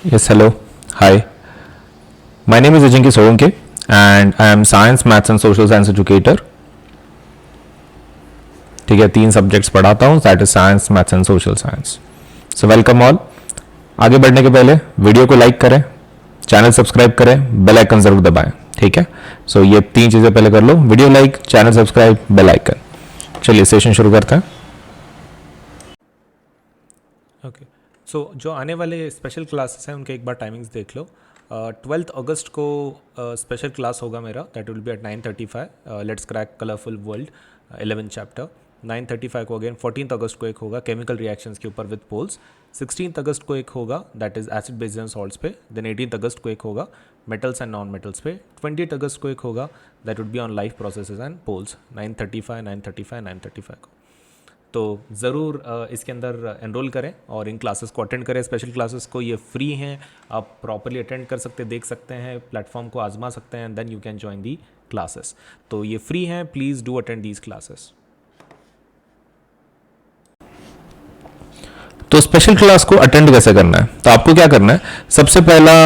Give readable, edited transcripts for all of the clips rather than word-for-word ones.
Yes, hello. Hi. My name is Ajinki Solanke and I am Science, Maths and Social Science Educator. ठीक है, 3 subjects पढ़ाता हूँ, that is science, maths and social science. So welcome all. आगे बढ़ने के पहले video को like करें, चैनल सब्सक्राइब करें, बेल आइकन जरूर दबाएं. ठीक है, सो ये 3 चीज़ें पहले कर लो: video like, channel subscribe, bell icon. चलिए सेशन शुरू करते हैं. ओके. सो जो आने वाले स्पेशल क्लासेस हैं उनके एक बार टाइमिंग्स देख लो. 12th अगस्त को स्पेशल क्लास होगा मेरा, that will be at 9:35. Let's crack colourful world 11th chapter. 9:35 को अगेन 14th अगस्त को एक होगा केमिकल रिएक्शंस के ऊपर विद पोल्स. 16th अगस्त को एक होगा that is acid base and salts पे. देन 18th अगस्त को एक होगा मेटल्स एंड नॉन मेटल्स पे. 20th अगस्त को एक होगा that would be on life processes and polls. 9:35 को तो ज़रूर इसके अंदर एनरोल करें और इन क्लासेस को अटेंड करें. स्पेशल क्लासेस को ये फ्री हैं, आप प्रॉपरली अटेंड कर सकते, देख सकते हैं, प्लेटफॉर्म को आजमा सकते हैं, then you can join the classes. तो ये फ्री हैं, please do attend these classes. तो स्पेशल क्लास को अटेंड कैसे करना है? तो आपको क्या करना है, सबसे पहला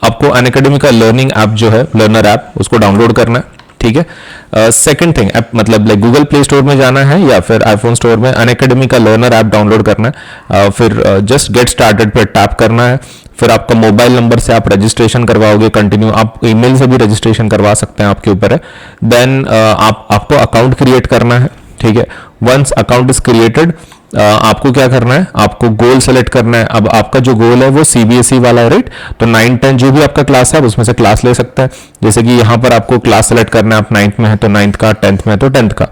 आपको अनअकैडमी का लर्निंग ऐप जो है, लर्नर ऐप, उसको डाउनलोड करना है. ठीक है. सेकंड थिंग, मतलब लाइक गूगल प्ले स्टोर में जाना है या फिर आईफोन स्टोर में अनअकैडमी का लर्नर ऐप डाउनलोड करना है. फिर जस्ट गेट स्टार्टेड पे टैप करना है. फिर आपका मोबाइल नंबर से आप रजिस्ट्रेशन करवाओगे, कंटिन्यू आप ईमेल से भी रजिस्ट्रेशन करवा सकते हैं, आपके ऊपर है. देन आपको अकाउंट क्रिएट करना है. ठीक है. वंस अकाउंट इज क्रिएटेड, आपको क्या करना है, आपको गोल सेलेक्ट करना है. अब आपका जो गोल है वो सीबीएसई वाला है, राइट? तो 9-10 जो भी आपका क्लास है आप उसमें से क्लास ले सकते हैं. जैसे कि यहाँ पर आपको क्लास सेलेक्ट करना है, आप 9th में है तो 9th का, 10th में है तो 10th का.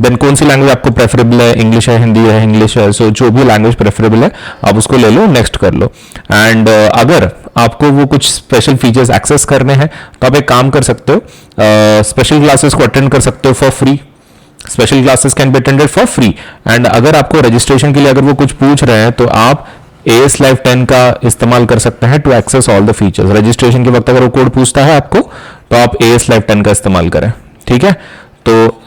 देन कौन सी लैंग्वेज आपको प्रेफरेबल है, इंग्लिश है, हिंदी है, इंग्लिश है, सो जो भी लैंग्वेज प्रेफरेबल है आप उसको ले लो, नेक्स्ट कर लो. एंड अगर आपको वो कुछ स्पेशल फीचर्स एक्सेस करने हैं तो आप एक काम कर सकते हो, स्पेशल क्लासेस को अटेंड कर सकते हो for free. Special classes can be attended for free. And अगर आपको रजिस्ट्रेशन के लिए अगर वो कुछ पूछ रहे हैं तो आप AS Live 10 का इस्तेमाल कर सकते हैं to access all the features. Registration के वक्त अगर वो कोड पूछता है आपको तो आप AS Live 10 का इस्तेमाल करें. ठीक है. तो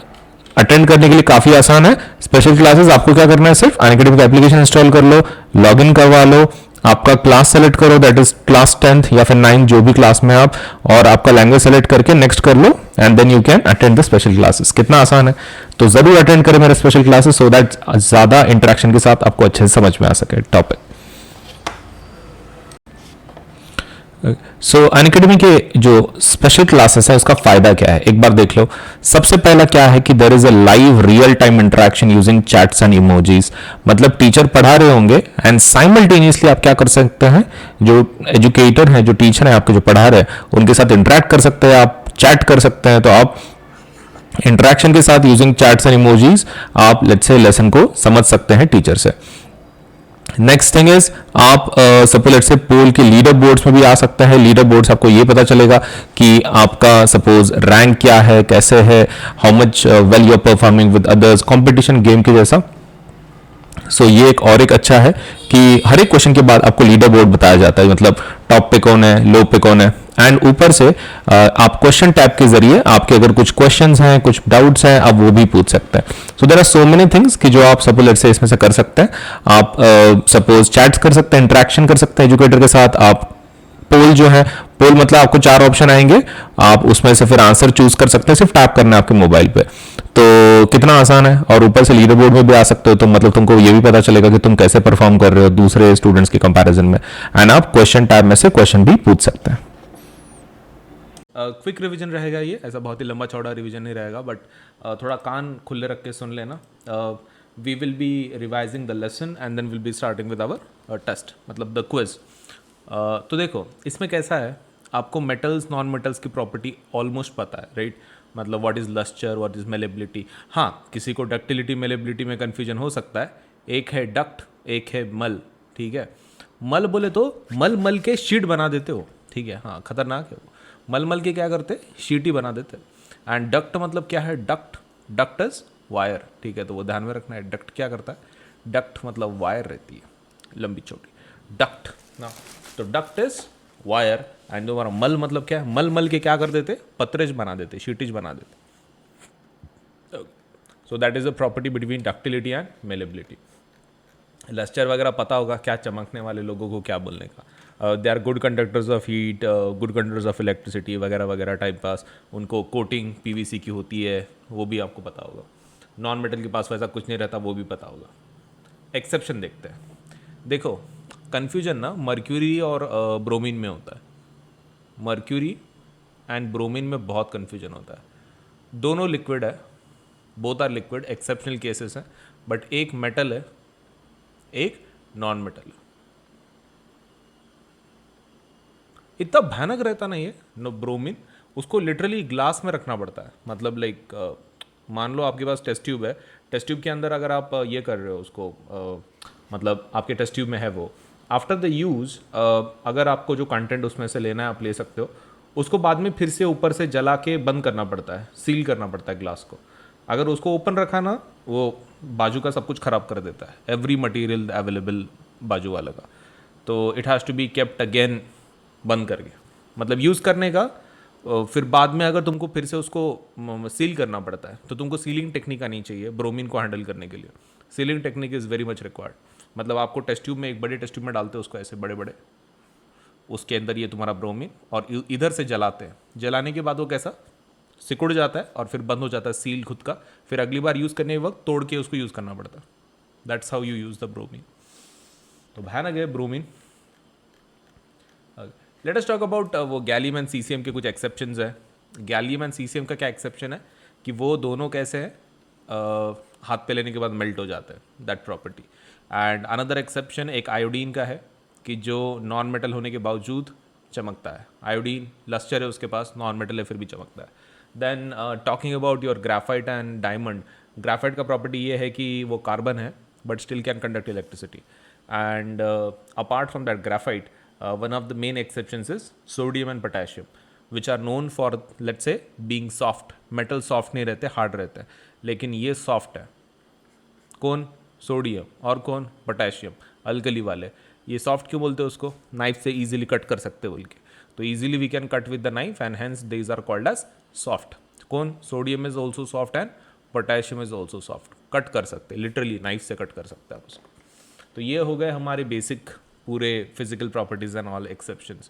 अटेंड करने के लिए काफी आसान है स्पेशल क्लासेस. आपको क्या करना है, सिर्फ अनअकैडमी का एप्लीकेशन इंस्टॉल कर लो, लॉग इन करवा लो, आपका क्लास सेलेक्ट करो, दैट इज क्लास 10th या फिर 9th जो भी क्लास में आप, और आपका लैंग्वेज सेलेक्ट करके नेक्स्ट कर लो and then you can attend the special classes. कितना आसान है. तो जरूर अटेंड करें मेरे स्पेशल क्लासेस सो दैट ज्यादा इंटरेक्शन के साथ आपको अच्छे से समझ में आ सके टॉपिक. सो अनअकैडमी के जो स्पेशल क्लासेस है उसका फायदा क्या है, एक बार देख लो. सबसे पहला क्या है कि there is a live real time interaction using chats and emojis. मतलब टीचर पढ़ा रहे होंगे एंड साइमल्टेनियसली आप क्या कर सकते हैं, जो एजुकेटर हैं, जो टीचर हैं आपके जो पढ़ा रहे हैं, उनके साथ इंटरेक्ट कर सकते हैं, आप चैट कर सकते हैं. तो आप इंटरेक्शन के साथ यूजिंग चैट्स एंड इमोजीज आप लेट्स से लेसन को समझ सकते हैं टीचर से. नेक्स्ट थिंग इज आप सपोज लेट्स से पोल के लीडर बोर्ड्स में भी आ सकते हैं. लीडर बोर्ड्स आपको ये पता चलेगा कि आपका सपोज रैंक क्या है, कैसे है, how much well you are performing with others, competition game के जैसा. सो ये एक और एक अच्छा है कि हर एक क्वेश्चन के बाद आपको लीडर बोर्ड बताया जाता है, मतलब टॉप पे कौन है, लो पे कौन है. एंड ऊपर से आप क्वेश्चन टैब के जरिए आपके अगर कुछ क्वेश्चंस हैं, कुछ डाउट्स हैं, आप वो भी पूछ सकते हैं. So there are so many things कि जो आप सपोज लेट्स से इसमें से कर सकते हैं. आप सपोज चैट्स कर सकते हैं, इंटरेक्शन कर सकते हैं एजुकेटर के साथ. आप पोल जो है, पोल मतलब आपको 4 ऑप्शन आएंगे, आप उसमें से फिर आंसर चूज कर सकते हैं, सिर्फ टैप करना है आपके मोबाइल पे. तो कितना आसान है. और ऊपर से लीडर बोर्ड में भी आ सकते हो, तो मतलब तुमको ये भी पता चलेगा कि तुम कैसे परफॉर्म कर रहे हो दूसरे स्टूडेंट्स के कंपैरिजन में. एंड आप क्वेश्चन टैब में से क्वेश्चन भी पूछ सकते हैं. क्विक रिवीजन रहेगा ये, ऐसा बहुत ही लंबा चौड़ा रिवीजन नहीं रहेगा, बट थोड़ा कान खुले रख के सुन लेना. We will be revising the lesson and then will be starting with our test, मतलब द क्विज. तो देखो इसमें कैसा है, आपको मेटल्स नॉन मेटल्स की प्रॉपर्टी ऑलमोस्ट पता है, राइट? मतलब what is lustre, what is malleability. हाँ, किसी को डक्टिलिटी मेलेबिलिटी में कन्फ्यूजन हो सकता है. एक है डक्ट, एक है मल. ठीक है, मल बोले तो मल मल के शीट बना देते हो. ठीक है, हाँ, खतरनाक है वो. मल मल के क्या करते, शीट ही बना देते. एंड डक्ट मतलब क्या है, डक्ट, डक्ट इज वायर. ठीक है, तो वो ध्यान में रखना है. डक्ट क्या करता है, डक्ट मतलब वायर रहती है लंबी चौड़ी, डक्ट ना. तो डक्ट इज वायर एंड तुम्हारा मल मतलब क्या है, मल मल के क्या कर देते, पत्रेज बना देते, शीटिज बना देते. So that is a property between ductility and malleability. Lustre वगैरह पता होगा क्या चमकने वाले लोगों को क्या बोलने का। They are good conductors of heat, good conductors of electricity वगैरह वगैरह टाइप पास। उनको कोटिंग पीवीसी की होती है, वो भी आपको पता होगा। नॉन मेटल के पास वैसा कुछ नहीं रहता, वो भी पता होगा। एक्सेप्शन देखते हैं। देखो कन्फ्यूजन ना मर्क्यूरी और ब्रोमीन में होता है। मर्क्यूरी एंड ब्रोमीन में बहुत कन्फ्यूजन होता है। दोनों लिक्विड है, both are liquid, exceptional cases हैं, बट एक मेटल है एक नॉन मेटल है। इतना भयानक रहता नहीं है नो ब्रोमीन, उसको लिटरली ग्लास में रखना पड़ता है। मतलब लाइक मान लो आपके पास टेस्ट ट्यूब है, टेस्ट ट्यूब के अंदर अगर आप ये कर रहे हो उसको मतलब आपके टेस्ट ट्यूब में है वो, आफ्टर द यूज़ अगर आपको जो कंटेंट उसमें से लेना है आप ले सकते हो। उसको बाद में फिर से ऊपर से जला के बंद करना पड़ता है, सील करना पड़ता है ग्लास को। अगर उसको ओपन रखा ना, वो बाजू का सब कुछ ख़राब कर देता है, एवरी मटेरियल अवेलेबल बाजू वाले का। तो it has to be kept again, बंद करके, मतलब यूज़ करने का। फिर बाद में अगर तुमको फिर से उसको सील करना पड़ता है, तो तुमको सीलिंग टेक्निक आनी चाहिए ब्रोमीन को हैंडल करने के लिए। Ceiling technique is very much required. मतलब आपको टेस्ट ट्यूब में, एक बड़े टेस्ट ट्यूब में डालते हैं उसको, ऐसे बड़े बड़े, उसके अंदर ये तुम्हारा ब्रोमीन, और इधर से जलाते हैं। जलाने के बाद वो कैसा सिकुड़ जाता है और फिर बंद हो जाता है, सील खुद का। फिर अगली बार यूज़ करने के वक्त तोड़ के उसको यूज़ करना पड़ता है। That's how you use the bromine. तो भयानक है bromine. Late us talk about वो गैलियम एंड सीसीएम के कुछ एक्सेप्शंस है। गैलियम एंड सीसीएम का क्या एक्सेप्शन है कि वो दोनों कैसे हैं, हाथ पे लेने के बाद मेल्ट हो जाते हैं, that property. And another exception एक आयोडीन का है कि जो नॉन मेटल होने के बावजूद चमकता है। आयोडीन लस्टर है उसके पास, नॉन मेटल है फिर भी चमकता है। Then talking about your graphite and diamond, graphite का प्रॉपर्टी ये है कि वो कार्बन है but still can conduct electricity. And apart from that graphite, one of the main exceptions is sodium and potassium, which are known for let's say being soft. metal soft नहीं रहते, hard रहते हैं, लेकिन ये soft है। कौन? Sodium. और कौन? पोटेशियम, अल्कली वाले। ये सॉफ्ट क्यों बोलते हैं उसको? नाइफ से इजीली कट कर सकते बोल के, तो easily we can cut with the knife and hence these are called as soft. कौन? Sodium is also soft and potassium is also soft. Cut कर सकते, लिटरली नाइफ से कट कर सकते हैं आप उसको। तो ये हो गए हमारे बेसिक पूरे physical properties and all exceptions.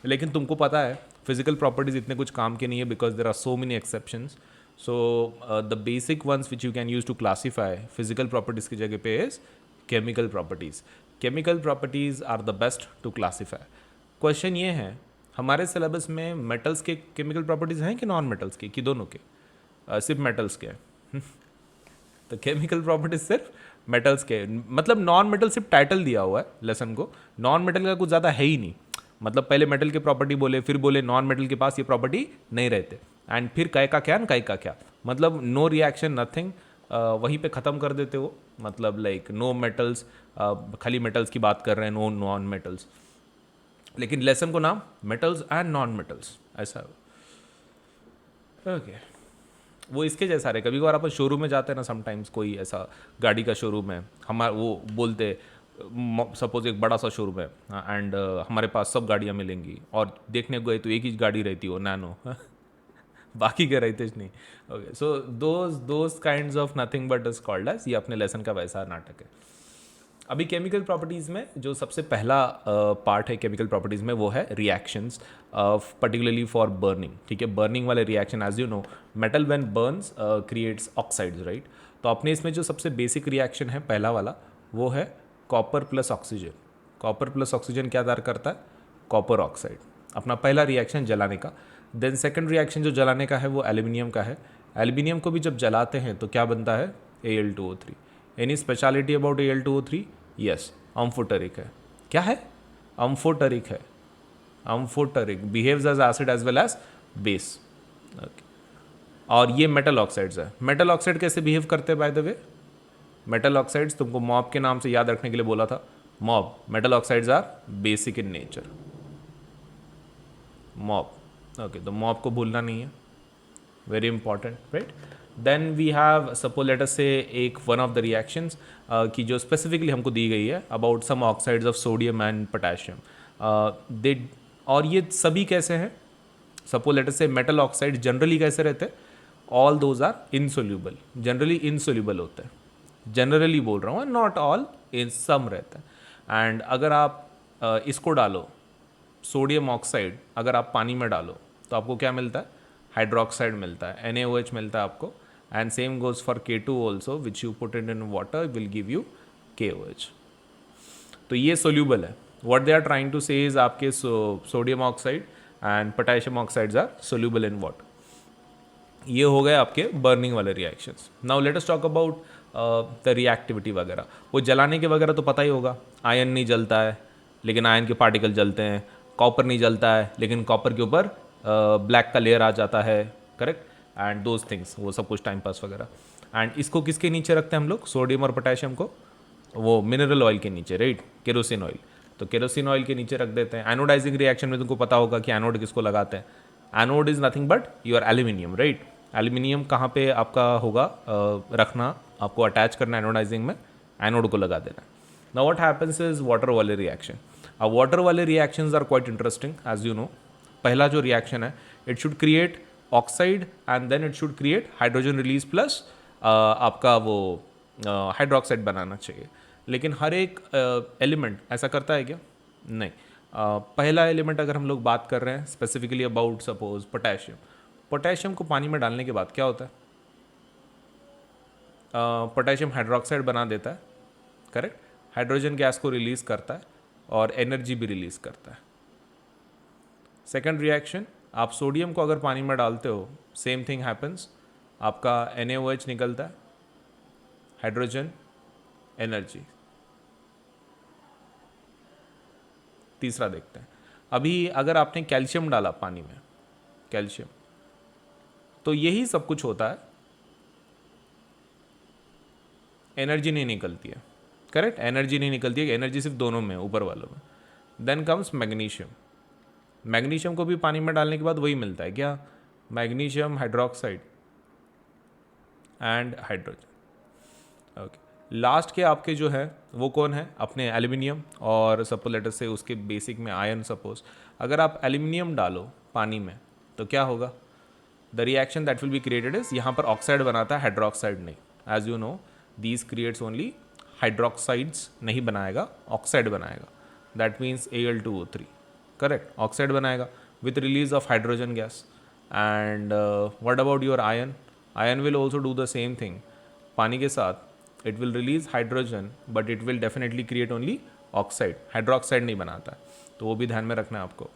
लेकिन तुमको पता है फिजिकल प्रॉपर्टीज़ इतने कुछ काम के नहीं है, because there are so many exceptions. So the basic ones which you can use to classify physical properties की जगह पे is chemical properties. Chemical properties are the best to classify. Question ये है, हमारे सिलेबस में मेटल्स के chemical properties हैं कि नॉन मेटल्स के, कि दोनों के? सिर्फ मेटल्स के हैं। तो केमिकल प्रॉपर्टीज सिर्फ मेटल्स के, मतलब नॉन मेटल सिर्फ टाइटल दिया हुआ है लेसन को, नॉन मेटल का कुछ ज़्यादा है ही नहीं। मतलब पहले मेटल के प्रॉपर्टी बोले, फिर बोले नॉन मेटल के पास ये प्रॉपर्टी नहीं रहते, एंड फिर काय का क्या काय का क्या, मतलब नो रिएक्शन नथिंग, वहीं पे ख़त्म कर देते हो। मतलब लाइक नो मेटल्स, खाली मेटल्स की बात कर रहे हैं, नो नॉन मेटल्स, लेकिन लेसन को नाम मेटल्स एंड नॉन मेटल्स ऐसा। ओके वो इसके जैसा रहे। कभी कभार अपन शोरूम में जाते हैं ना, समटाइम्स कोई ऐसा गाड़ी का शोरूम है, हमारा वो बोलते, सपोज एक बड़ा सा शोरूम है एंड हमारे पास सब गाड़ियाँ मिलेंगी, और देखने गए तो एक ही गाड़ी रहती हो, नैनो। बाकी के रहते नहीं। Okay so those kinds of nothing but is called as, ये अपने लेसन का वैसा नाटक है। अभी केमिकल प्रॉपर्टीज़ में जो सबसे पहला पार्ट है केमिकल प्रॉपर्टीज़ में, वो है रिएक्शंस, पर्टिकुलरली फॉर बर्निंग। ठीक है, बर्निंग वाले reaction, as you know metal when burns creates oxides, right. तो अपने इसमें जो सबसे बेसिक रिएक्शन है पहला वाला, वो है copper plus oxygen. Copper plus oxygen क्या तैयार करता है? Copper oxide. अपना पहला रिएक्शन जलाने का। देन सेकेंड रिएक्शन जो जलाने का है वो एल्यूमिनियम का है। एल्यूमिनियम को भी जब जलाते हैं तो क्या बनता है? Al2O3। Any speciality about Al2O3? Yes, amphoteric है। क्या है? अम्फोटरिक है। Amphoteric behaves as acid as well as base. Okay, और ये मेटल ऑक्साइड्स है। मेटल ऑक्साइड कैसे बिहेव करते हैं by the way? Metal oxides तुमको मॉब के नाम से याद रखने के लिए बोला था। Mob, metal oxides are basic in nature. Mob, okay, तो मॉब को भूलना नहीं है, very important, right. Then we have suppose let us say एक वन ऑफ द रिएक्शंस की जो स्पेसिफिकली हमको दी गई है about some oxides of sodium and potassium. They, और ये सभी कैसे हैं? सपोज लेट अस से मेटल ऑक्साइड जनरली कैसे रहते हैं? All those are insoluble, generally insoluble होते हैं। जनरली बोल रहा हूँ, नॉट ऑल, इन सम रहता है। एंड अगर आप इसको डालो, सोडियम ऑक्साइड अगर आप पानी में डालो तो आपको क्या मिलता है? हाइड्रोक्साइड मिलता है, NaOH मिलता है आपको। And same goes for K2 also, which you put in water will give you KOH। तो ये सोल्यूबल है। What they are trying to say is आपके sodium oxide and potassium oxides are soluble in water. ये हो गए आपके burning वाले reactions. Now let us talk about the reactivity वगैरह। वो जलाने के वगैरह तो पता ही होगा, आयन नहीं जलता है लेकिन आयन के पार्टिकल जलते हैं, कॉपर नहीं जलता है लेकिन कॉपर के ऊपर ब्लैक का लेयर आ जाता है, करेक्ट, एंड दोज थिंग्स, वो सब कुछ टाइम पास वगैरह। एंड इसको किसके नीचे रखते हैं हम लोग, सोडियम और पोटेशियम को? वो मिनरल ऑयल के नीचे, राइट, केरोसिन ऑयल। तो केरोसिन ऑयल के नीचे रख देते हैं। एनोडाइजिंग रिएक्शन में तुमको पता होगा कि एनोड किसको लगाते हैं। Anode is nothing but your aluminium, right. Aluminium कहाँ पे आपका होगा रखना, आपको अटैच करना एनोडाइजिंग में, एनोड को लगा देना। Now what happens is water वाले रिएक्शन। अब वाटर वाले reactions are quite interesting as you know. पहला जो रिएक्शन है, it should create oxide and then it should create hydrogen release plus आपका वो हाइड्रोक्साइड बनाना चाहिए। लेकिन हर एक एलिमेंट ऐसा करता है क्या? नहीं। पहला एलिमेंट अगर हम लोग बात कर रहे हैं specifically about suppose potassium, potassium को पानी में डालने के बाद क्या होता है? पोटेशियम हाइड्रोक्साइड बना देता है, करेक्ट, हाइड्रोजन गैस को रिलीज करता है और एनर्जी भी रिलीज करता है। सेकेंड रिएक्शन, आप सोडियम को अगर पानी में डालते हो, सेम थिंग हैपन्स, आपका NaOH निकलता है, हाइड्रोजन, एनर्जी। तीसरा देखते हैं, अभी अगर आपने कैल्शियम डाला पानी में, कैल्शियम, तो यही सब कुछ होता है, एनर्जी नहीं निकलती है, करेक्ट, एनर्जी नहीं निकलती है, एनर्जी सिर्फ दोनों में, ऊपर वालों में। Then comes magnesium. मैग्नीशियम को भी पानी में डालने के बाद वही मिलता है क्या? Magnesium hydroxide and hydrogen. Okay, last के आपके जो है वो कौन है? अपने एल्यूमिनियम और सपोज लेटर से उसके बेसिक में आयन। सपोज अगर आप एल्यूमिनियम डालो पानी में तो क्या होगा? The reaction that will be created is, यहाँ पर ऑक्साइड बनाता है, हाइड्रोक्साइड नहीं। As you know these creates only hydroxides, नहीं बनाएगा, ऑक्साइड बनाएगा। That means Al2O3, correct, oxide बनाएगा with release of hydrogen gas. And what about your iron? Iron will also do the same thing. पानी के साथ it will release hydrogen but it will definitely create only oxide, hydroxide नहीं बनाता है, तो वो भी ध्यान में रखना है आपको।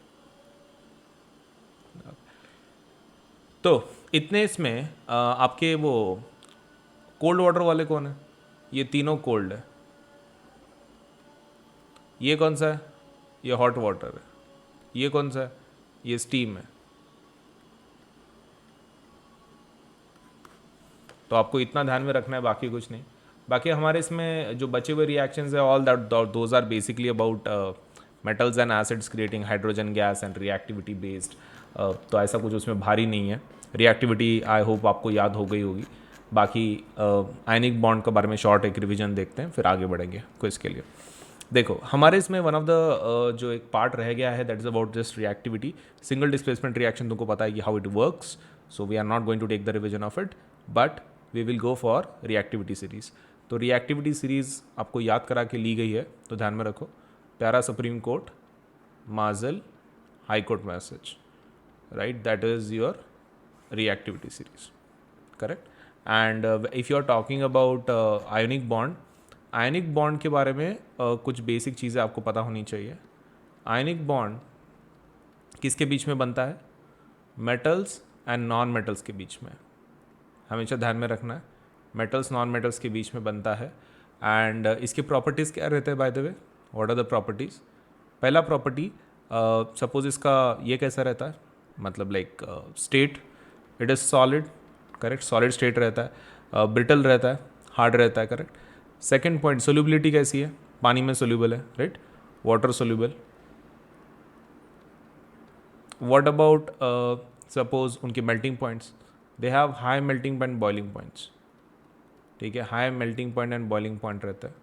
तो इतने इसमें आपके वो कोल्ड वाटर वाले कौन है? ये तीनों कोल्ड है। ये कौन सा है? ये हॉट वाटर है। ये कौन सा है? ये स्टीम है। तो आपको इतना ध्यान में रखना है, बाकी कुछ नहीं। बाकी हमारे इसमें जो बचे हुए रिएक्शंस है, all that those are basically about metals and acids creating hydrogen gas and reactivity based. तो ऐसा कुछ उसमें भारी नहीं है। रिएक्टिविटी आई होप आपको याद हो गई होगी। बाकी आयनिक बॉन्ड के बारे में शॉर्ट एक रिविजन देखते हैं, फिर आगे बढ़ेंगे क्विज के लिए। देखो हमारे इसमें वन ऑफ द जो एक पार्ट रह गया है that is about just reactivity. Single displacement reaction तुमको पता है कि how it works, so we are not going to take the revision of it, but we will go for reactivity series. तो रिएक्टिविटी सीरीज आपको याद करा के ली गई है, तो ध्यान में रखो। प्यारा सुप्रीम कोर्ट, माजल, high court message, right, that is your reactivity series, correct. And if you are talking about ionic bond, ionic bond के बारे में कुछ बेसिक चीज़ें आपको पता होनी चाहिए। आयनिक बॉन्ड किसके बीच में बनता है? मेटल्स एंड नॉन मेटल्स के बीच में, हमेशा ध्यान में रखना है। मेटल्स नॉन मेटल्स के बीच में बनता है। एंड इसके प्रॉपर्टीज़ क्या रहते हैं by the way? What are the properties? पहला प्रॉपर्टी, सपोज इसका ये कैसा रहता है, मतलब like state, it is solid, correct, solid state रहता है, ब्रिटल रहता है, हार्ड रहता है, करेक्ट। सेकेंड पॉइंट, सोल्यूबिलिटी कैसी है? पानी में सोल्यूबल है, right, water soluble. What about suppose उनके melting points? They have high melting point, boiling points, ठीक है, high melting point and boiling point रहता है।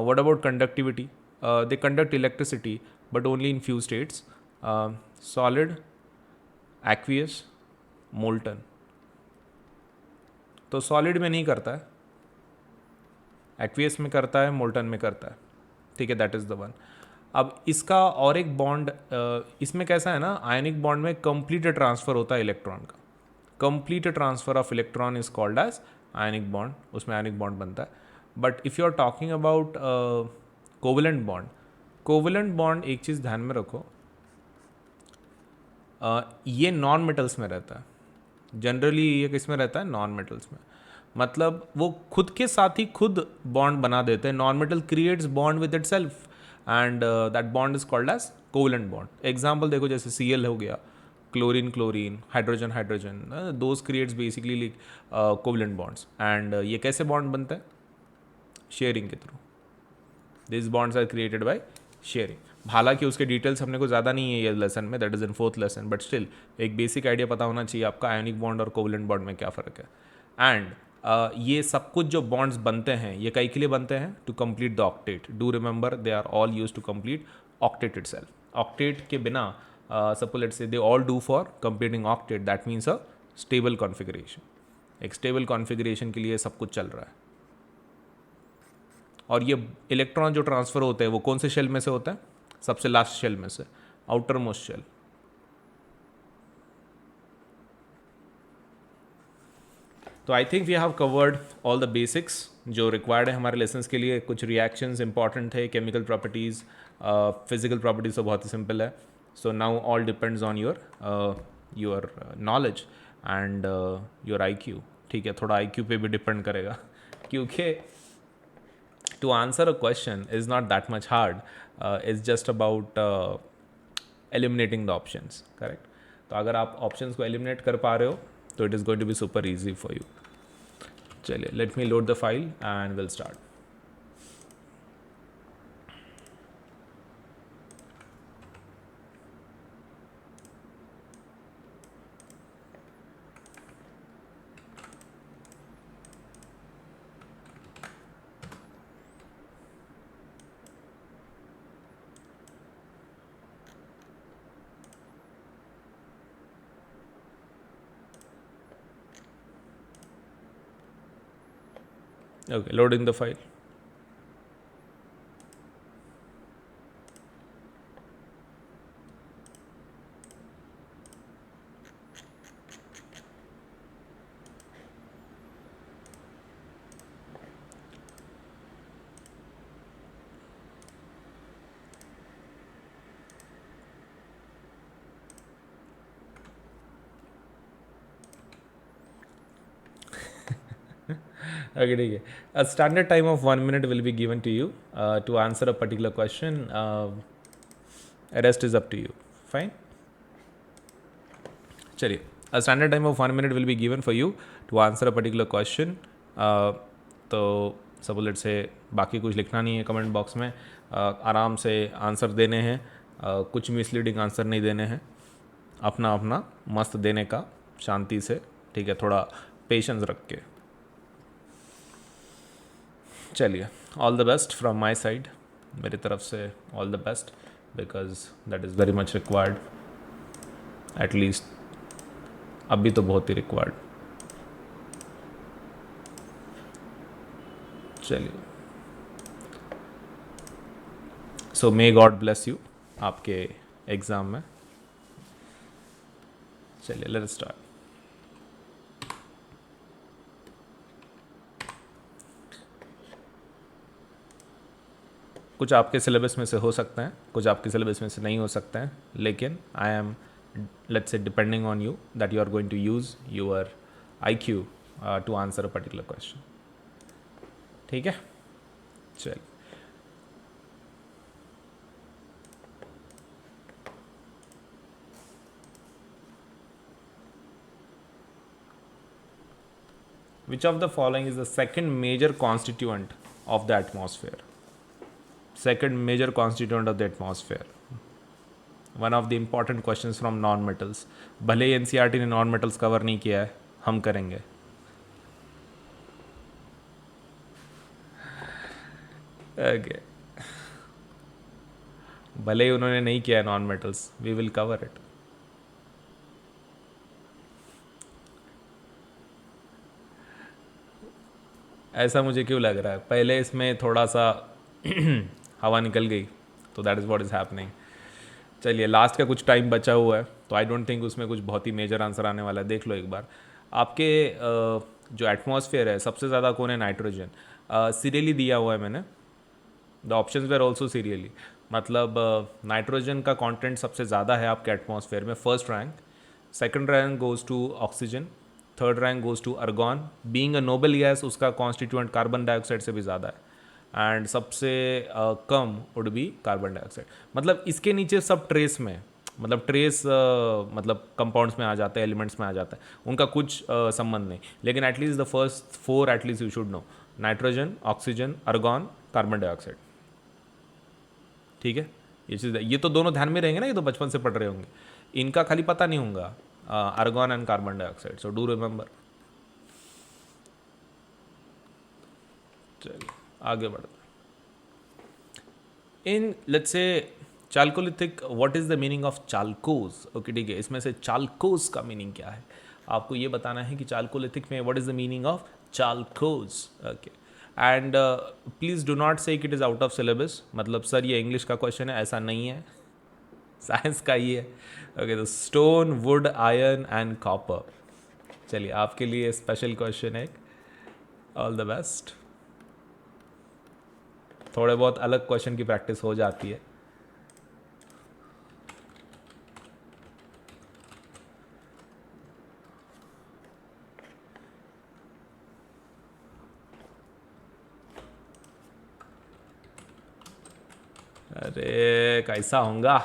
What about conductivity? They conduct electricity but only in few states, solid, aqueous, molten. तो solid में नहीं करता है, एक्वियस में करता है, मोल्टन में करता है, ठीक है, दैट इज़ द वन। अब इसका और एक बॉन्ड, इसमें कैसा है ना, आयनिक बॉन्ड में कंप्लीट ट्रांसफ़र होता है इलेक्ट्रॉन का, complete transfer of electron is called as ionic bond, उसमें आयनिक बॉन्ड बनता है। But if you are talking about covalent bond, covalent bond एक चीज़ ध्यान में रखो, ये नॉन मेटल्स में रहता है जनरली। ये किस में रहता है? नॉन मेटल्स में। मतलब वो खुद के साथ ही खुद बॉन्ड बना देते हैं। Non metal creates bond with itself and that bond is called as covalent bond. Example देखो, जैसे Cl हो गया, chlorine chlorine, hydrogen hydrogen, those creates basically covalent bonds. And ये कैसे बॉन्ड बनते हैं? शेयरिंग के थ्रू। This bonds are created by sharing. हालांकि उसके डिटेल्स अपने को ज़्यादा नहीं है ये लेसन में, that is in 4th lesson, but still एक बेसिक आइडिया पता होना चाहिए आपका आयनिक बॉन्ड और कोवलेंट बॉन्ड में क्या फ़र्क है। एंड ये सब कुछ जो बॉन्ड्स बनते हैं, ये कई के लिए बनते हैं? To complete the octet. Do remember, they are all use to complete octet itself. Octet के बिना suppose let's say they all do for completing octet, that means a stable configuration. एक स्टेबल कॉन्फ़िगरेशन के लिए सब कुछ चल रहा है। और ये इलेक्ट्रॉन जो ट्रांसफ़र होते हैं वो कौन से शेल में से होता है? सबसे लास्ट शेल में से, आउटर मोस्ट शेल। तो I think we have covered all the basics जो रिक्वायर्ड है हमारे लेसन्स के लिए। कुछ रिएक्शंस इंपॉर्टेंट थे, केमिकल प्रॉपर्टीज़, फिजिकल प्रॉपर्टीज़ तो बहुत ही सिंपल है। So now all depends on your knowledge and your IQ। ठीक है, थोड़ा IQ पे भी डिपेंड करेगा क्योंकि to answer a question is not that much hard. It's just about eliminating the options, correct? तो अगर आप options को eliminate कर पा रहे हो तो it is going to be super easy for you. चलिए, let me load the file and we'll start. Okay, loading the file. Okay, ठीक है. A standard time of 1 minute will be given to you to answer a particular question. Rest is up to you. Fine. चलिए, a standard time of 1 minute will be given for you to answer a particular question. तो suppose let से बाकी कुछ लिखना नहीं है comment box में, आराम से आंसर देने हैं, कुछ मिसलीडिंग आंसर नहीं देने हैं, अपना अपना मस्त देने का, शांति से, ठीक है, थोड़ा पेशेंस रख के। चलिए, all the best from my side, मेरी तरफ से all the best, because that is very much required, at least अभी तो बहुत ही रिक्वायर्ड। चलिए, सो मे गॉड ब्लेस यू आपके एग्ज़ाम में। चलिए, लेट्स स्टार्ट। कुछ आपके सिलेबस में से हो सकते हैं, कुछ आपके सिलेबस में से नहीं हो सकते हैं, लेकिन I am let's say depending on you that you are going to use your IQ to answer a particular question. ठीक है, चलिए। Which of the following is the second major constituent of the atmosphere? Second major constituent of the atmosphere. One of the important questions from non-metals. भले ही NCERT ने non-metals cover नहीं किया है, हम करेंगे। Okay. भले ही उन्होंने नहीं किया है non-metals, we will cover it. ऐसा मुझे क्यों लग रहा है, पहले इसमें थोड़ा सा हवा निकल गई, तो that is what is happening. चलिए लास्ट का कुछ टाइम बचा हुआ है, तो आई डोंट थिंक उसमें कुछ बहुत ही मेजर आंसर आने वाला है। देख लो एक बार आपके जो एटमॉस्फेयर है सबसे ज़्यादा कौन है, नाइट्रोजन। सीरियली दिया हुआ है मैंने, the option were also serially, मतलब नाइट्रोजन का कंटेंट सबसे ज़्यादा है आपके एटमॉस्फेयर में, first rank. Second rank goes to oxygen, third rank goes to argon. Being a noble gas उसका कॉन्स्टिट्यूएंट कार्बन डाइऑक्साइड से भी ज़्यादा है, एंड सबसे कम वुड बी कार्बन डाइऑक्साइड। मतलब इसके नीचे सब ट्रेस में, मतलब ट्रेस मतलब कंपाउंड्स में आ जाते हैं, एलिमेंट्स में आ जाता है, उनका कुछ संबंध नहीं। लेकिन at least the first four at least you should know, nitrogen, oxygen, अर्गॉन, carbon dioxide. ठीक है, ये चीज़, ये तो दोनों ध्यान में रहेंगे ना, ये तो बचपन से पढ़ रहे होंगे, इनका खाली पता नहीं होगा, argon and carbon dioxide, so do remember. चलिए आगे बढ़ते in, let's say chalcolithic, what is the meaning of chalcos. Okay ठीक है, इसमें से चाल्कोज का मीनिंग क्या है आपको ये बताना है कि चाल्कोलिथिक में what is the meaning of chalcos. Okay, and please do not say it is out of syllabus, मतलब सर ये इंग्लिश का क्वेश्चन है, ऐसा नहीं है, साइंस का ही है। ओके, तो stone, would, iron and copper. चलिए आपके लिए स्पेशल क्वेश्चन है, ऑल द बेस्ट। थोड़े बहुत अलग क्वेश्चन की प्रैक्टिस हो जाती है। अरे कैसा होगा,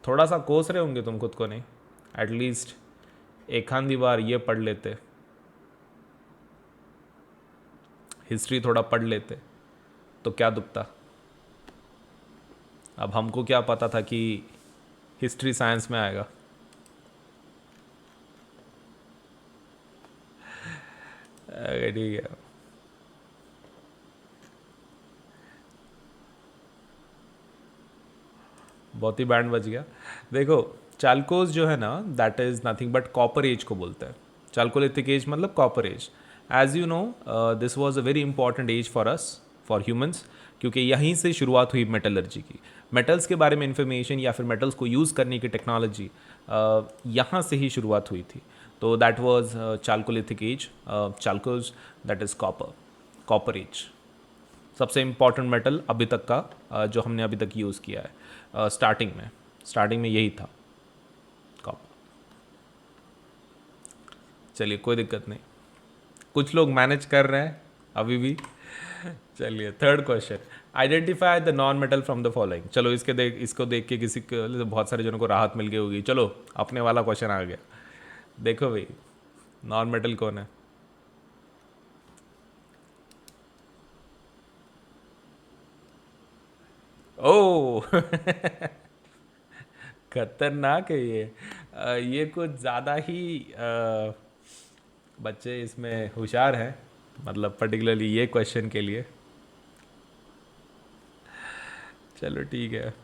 थोड़ा सा कोस रहे होंगे तुम खुद को, नहीं एटलीस्ट एक आधी बार ये पढ़ लेते, हिस्ट्री थोड़ा पढ़ लेते तो क्या दुखता। अब हमको क्या पता था कि हिस्ट्री साइंस में आएगा। ठीक है, बहुत ही बैंड बज गया। देखो चाल्कोज जो है ना, that is nothing but copper age को बोलते हैं। चाल्कोलिथिक एज मतलब copper age. As you know this was a very important age for us, for humans, क्योंकि यहीं से शुरुआत हुई मेटलर्जी की। मेटल्स के बारे में इंफॉर्मेशन या फिर मेटल्स को यूज़ करने की टेक्नोलॉजी यहाँ से ही शुरुआत हुई थी। तो that was chalcolithic age, chalcos, that is copper, copper age. सबसे इम्पॉर्टेंट मेटल अभी तक का जो हमने अभी तक यूज़ किया है, स्टार्टिंग में यही था, कॉपर। चलिए कोई दिक्कत नहीं, कुछ लोग मैनेज कर रहे हैं अभी भी। चलिए third question, identify the non metal from the following. चलो इसको देख के किसी को, बहुत सारे जनों को राहत मिल गई होगी। चलो अपने वाला क्वेश्चन आ गया, देखो भाई नॉन मेटल कौन है। ओ खतरनाक है ये, ये कुछ ज़्यादा ही बच्चे इसमें होशियार हैं, मतलब पर्टिकुलरली ये क्वेश्चन के लिए। चलो ठीक है,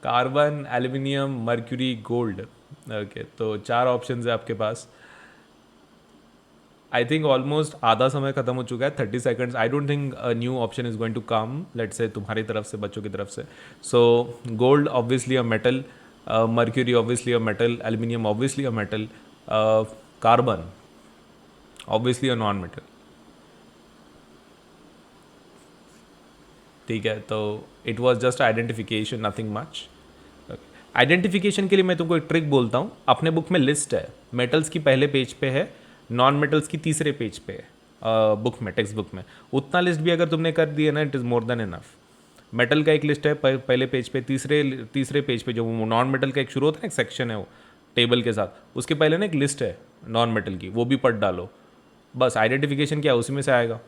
carbon, aluminium, mercury, gold. Okay, तो चार ऑप्शंस है आपके पास। आई थिंक ऑलमोस्ट आधा समय खत्म हो चुका है, 30 seconds. I don't think a new option is going to come, let's say तुम्हारी तरफ से, बच्चों की तरफ से। So gold obviously a metal, mercury obviously a metal, aluminium obviously a metal, carbon obviously a non metal. ठीक है, तो it was just identification, nothing much. Identification के लिए मैं तुमको एक ट्रिक बोलता हूँ। अपने बुक में लिस्ट है, मेटल्स की पहले पेज पे है, नॉन मेटल्स की तीसरे पेज पे है, बुक में, टेक्स्ट बुक में। उतना लिस्ट भी अगर तुमने कर दिया ना, it is more than enough. Metal का एक लिस्ट है पहले पेज पे, तीसरे पेज पे जो नॉन मेटल का एक शुरू होता है ना, एक सेक्शन है वो टेबल के साथ, उसके पहले ना एक लिस्ट है नॉन मेटल की, वो भी पढ़ डालो। बस आइडेंटिफिकेशन क्या है, उसी में से आएगा।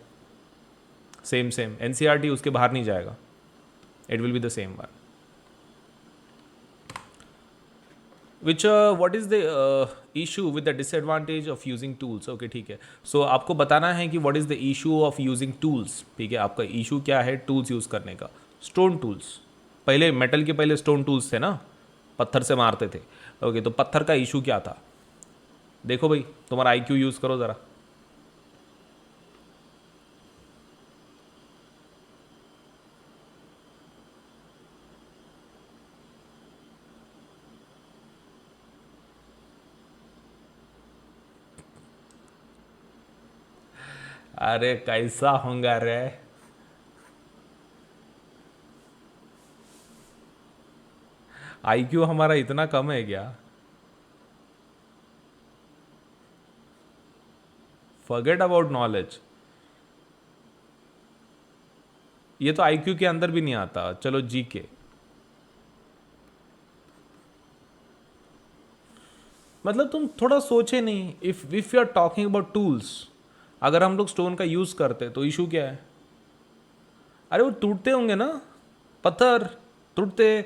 सेम सेम एनसीईआरटी उसके बाहर नहीं जाएगा, it will be the same one. Which what is the issue with the disadvantage of using tools. Okay ठीक है, सो आपको बताना है कि what is the issue of using tools. ठीक है, आपका इशू क्या है टूल्स यूज़ करने का। स्टोन टूल्स, पहले मेटल के पहले स्टोन टूल्स थे ना, पत्थर से मारते थे। ओके, तो पत्थर का इशू क्या था, देखो भाई, तुम्हारा IQ यूज़ करो ज़रा। अरे कैसा होगा रे। IQ हमारा इतना कम है क्या? Forget about knowledge. ये तो IQ के अंदर भी नहीं आता। चलो GK। मतलब तुम थोड़ा सोचे नहीं। If you are talking about tools, अगर हम लोग स्टोन का यूज करते तो इशू क्या है? अरे वो टूटते होंगे ना, पत्थर टूटते,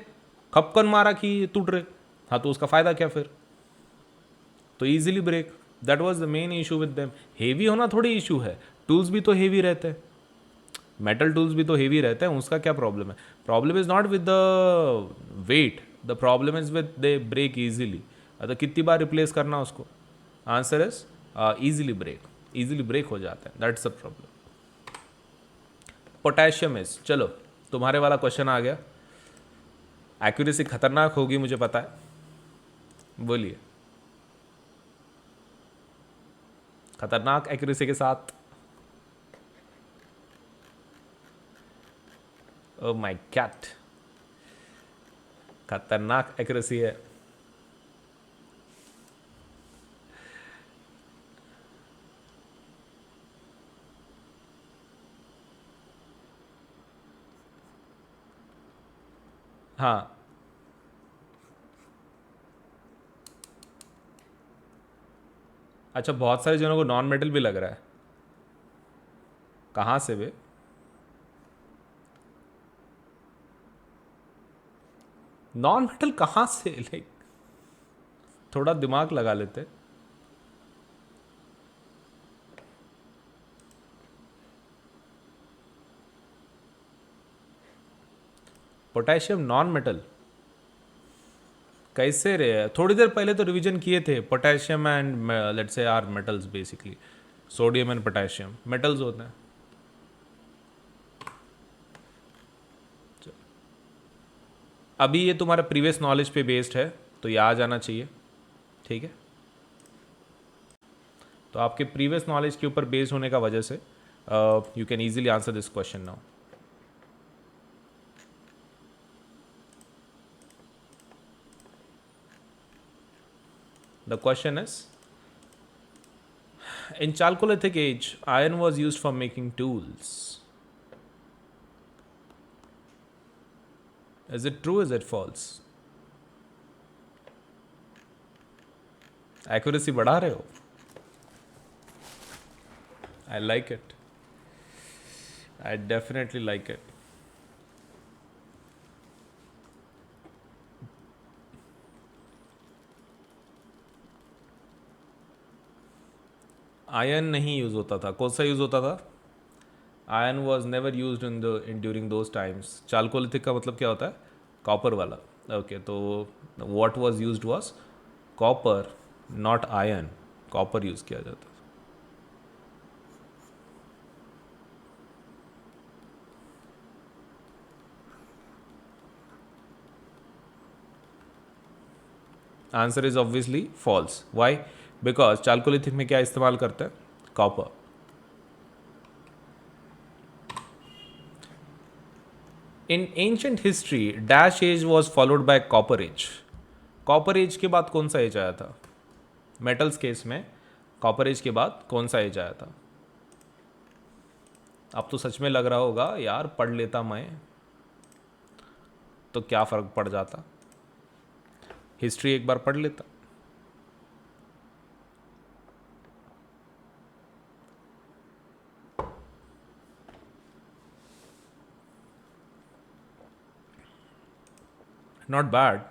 खपकन मारा कि टूट रहे। हाँ तो उसका फायदा क्या फिर? तो easily break. That was the main issue with them. Heavy होना थोड़ी इशू है, टूल्स भी तो हेवी रहते हैं, मेटल टूल्स भी तो हेवी रहते हैं, उसका क्या प्रॉब्लम है? Problem is not with the weight, the problem is with they break easily. तो कितनी बार रिप्लेस करना उसको? Answer is easily break, easily break हो जाता है, that's the problem. Potassium is, चलो तुम्हारे वाला क्वेश्चन आ गया। एक्यूरेसी खतरनाक होगी मुझे पता है, बोलिए। खतरनाक एक्यूरेसी के साथ। ओ माय कैट, खतरनाक एक्यूरेसी है। हाँ, अच्छा बहुत सारे जनों को नॉन मेटल भी लग रहा है। कहाँ से वे? नॉन मेटल कहाँ से? लाइक थोड़ा दिमाग लगा लेते। पोटेशियम नॉन मेटल कैसे रे? थोड़ी देर पहले तो रिवीजन किए थे। Potassium and let's say are metals basically. Sodium and potassium metals होते हैं। अभी ये तुम्हारा प्रीवियस नॉलेज पे बेस्ड है, तो ये आ जाना चाहिए, ठीक है? तो आपके प्रीवियस नॉलेज के ऊपर बेस्ड होने का वजह से you can easily answer this question now. The question is, in Chalcolithic age, iron was used for making tools. Is it true? Is it false? Accuracy बढ़ा रहे हो? I like it. I definitely like it. Iron नहीं use होता था, कौन सा use होता था? Iron was never use in during those times. Chalcolithic का मतलब क्या होता है? कॉपर वाला। ओके, तो what was use was copper, not iron. Copper use किया जाता था। Answer is obviously false. Why? Because chalcolithic में क्या इस्तेमाल करते हैं? Copper. In ancient history dash age was followed by copper age. Copper age के बाद कौन सा एज आया था? मेटल्स केस में कॉपर एज के बाद कौन सा एज आया था? अब तो सच में लग रहा होगा यार, पढ़ लेता मैं तो क्या फर्क पड़ जाता, हिस्ट्री एक बार पढ़ लेता। Not bad.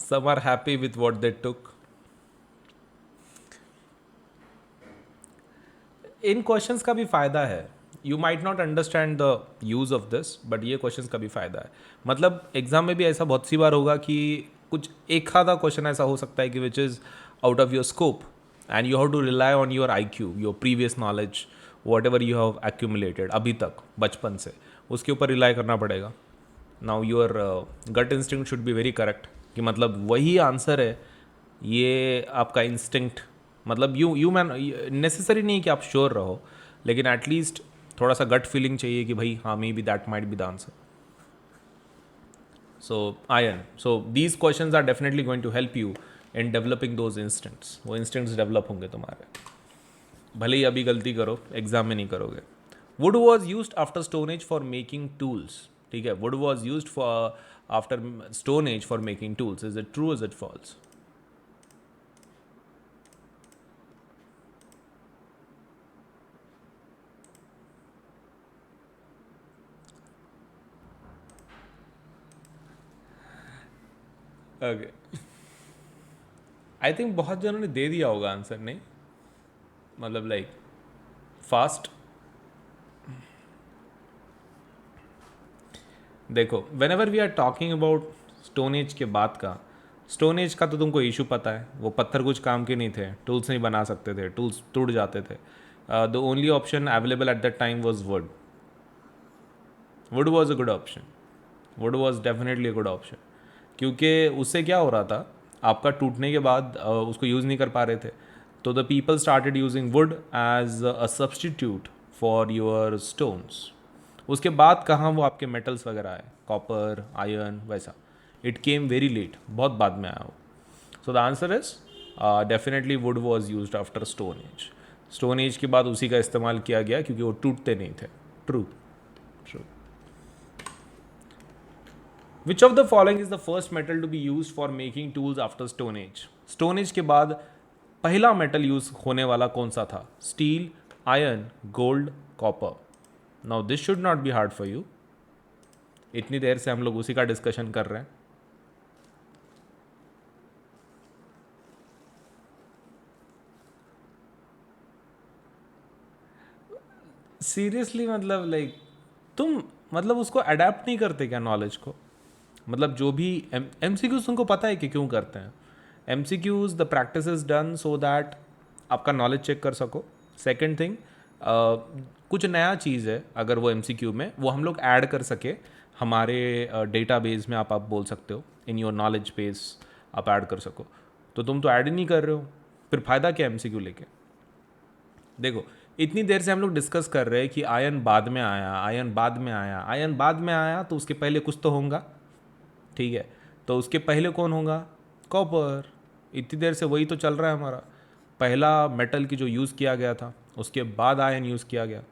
Some are happy with what they took. In questions का भी फायदा है, you might not understand the use of this, but ये क्वेश्चन का भी फ़ायदा है. मतलब एग्जाम में भी ऐसा बहुत सी बार होगा कि कुछ एक आधा क्वेश्चन ऐसा हो सकता है कि which is out of your scope and you have to rely on your IQ, your previous knowledge, whatever you have accumulated अभी तक बचपन से, उसके ऊपर रिलाई करना पड़ेगा. Now your gut instinct should be very correct कि मतलब वही आंसर है, ये आपका इंस्टिंक्ट, मतलब यू मैन नेसेसरी नहीं कि आप श्योर रहो, लेकिन एटलीस्ट थोड़ा सा गट फीलिंग चाहिए कि भाई हाँ, maybe that might be the answer. So iron, so these questions are definitely going to help you in developing those instincts. वो इंस्टिंक्ट्स डेवलप होंगे तुम्हारे, भले ही अभी गलती करो, एग्जाम में नहीं करोगे. Wood was use after stone age for making tools. ठीक है, wood was use for after stone age for making tools. Is it true, is it false? Okay, I think बहुत जनों ने दे दिया होगा आंसर, नहीं? मतलब लाइक फास्ट. देखो, whenever we are talking about stone age के बाद का, स्टोन एज का तो तुमको इशू पता है, वो पत्थर कुछ काम के नहीं थे, टूल्स नहीं बना सकते थे, टूल्स टूट जाते थे. The only option available at that time was would. Would was a good option. Would was definitely a good option, क्योंकि उससे क्या हो रहा था, आपका टूटने के बाद उसको यूज़ नहीं कर पा रहे थे, तो the people started using wood as a substitute for your stones. उसके बाद कहाँ वो आपके मेटल्स वगैरह आए, कॉपर, आयरन, वैसा. इट केम वेरी लेट, बहुत बाद में आया वो. So the answer is definitely wood was use after stone age. Stone age के बाद उसी का इस्तेमाल किया गया क्योंकि वो टूटते नहीं थे. True, true. Which of the following is the first metal to be used for making tools after Stone Age? Stone Age के बाद पहला मेटल यूज होने वाला कौन सा था? Steel, iron, gold, copper. Now this should not be hard for you. इतनी देर से हम लोग उसी का डिस्कशन कर रहे हैं. सीरियसली, मतलब लाइक तुम मतलब उसको अडेप्ट नहीं करते क्या नॉलेज को? मतलब जो भी MCQs तुमको पता है कि क्यों करते हैं? MCQs the practice is done so that आपका नॉलेज चेक कर सको. सेकेंड थिंग, कुछ नया चीज़ है अगर वो MCQ में, वो हम लोग ऐड कर सके हमारे डेटा बेस में. आप बोल सकते हो इन योर नॉलेज बेस आप ऐड कर सको. तो तुम तो ऐड ही नहीं कर रहे हो, फिर फ़ायदा क्या MCQ लेके? देखो, इतनी देर से हम लोग डिस्कस कर रहे हैं कि आयन बाद में आया, आयन बाद में आया, आयन बाद में आया, तो उसके पहले कुछ तो होगा. ठीक है, तो उसके पहले कौन होगा? कॉपर. इतनी देर से वही तो चल रहा है हमारा. पहला मेटल की जो यूज़ किया गया था, उसके बाद आयन यूज़ किया गया.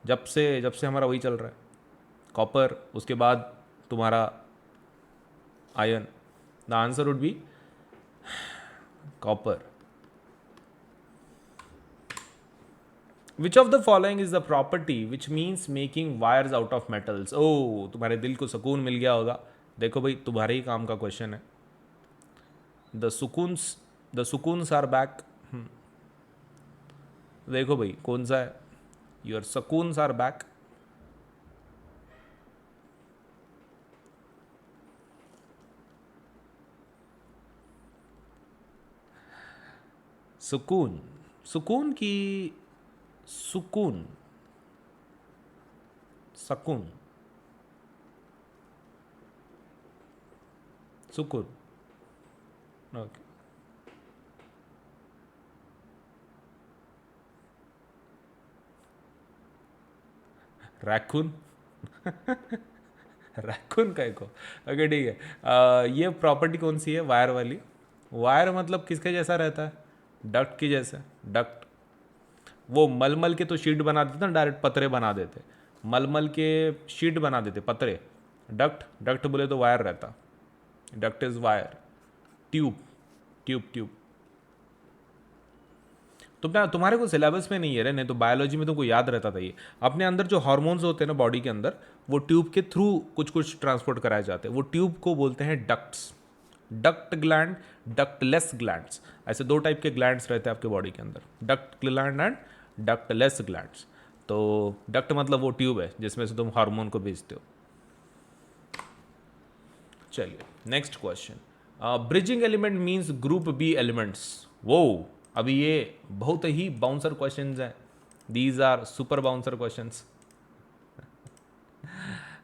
जब से हमारा वही चल रहा है, कॉपर, उसके बाद तुम्हारा iron. The answer would be copper. Which of the following is the property which means making wires out of metals? ओ, तुम्हारे दिल को सुकून मिल गया होगा. देखो भाई, तुम्हारे ही काम का क्वेश्चन है. द सुकून्स आर बैक. देखो भाई, कौन सा है? योर सुकून्स आर बैक. सुकून, सुकून की सुकून, सकून, सुकून. ओके. रैकून. रैकून का को. ओके, ठीक है. ये प्रॉपर्टी कौन सी है वायर वाली? वायर मतलब किसके जैसा रहता है? डक्ट के जैसा. डक्ट, वो मलमल के तो शीट बना देते ना, डायरेक्ट पतरे बना देते. मलमल के शीट बना देते, पतरे. डक्ट, डक्ट बोले तो वायर रहता. Duct is wire. Tube, tube, tube. तुम्हारे को सिलेबस में नहीं है रे, नहीं तो बायोलॉजी में तुमको याद रहता था ये. अपने अंदर जो हार्मोन्स होते हैं ना बॉडी के अंदर, वो ट्यूब के थ्रू कुछ कुछ ट्रांसपोर्ट कराए जाते हैं. वो ट्यूब को बोलते हैं ducts. Duct gland, ductless glands, ऐसे दो टाइप के ग्लैंड्स रहते हैं आपके बॉडी के अंदर, duct gland and ductless glands. तो डक्ट मतलब वो ट्यूब है जिसमें से तुम हार्मोन को भेजते हो। चलिए next question, bridging element means group B elements. वो अभी ये बहुत ही बाउंसर क्वेश्चंस हैं, these are super bouncer questions,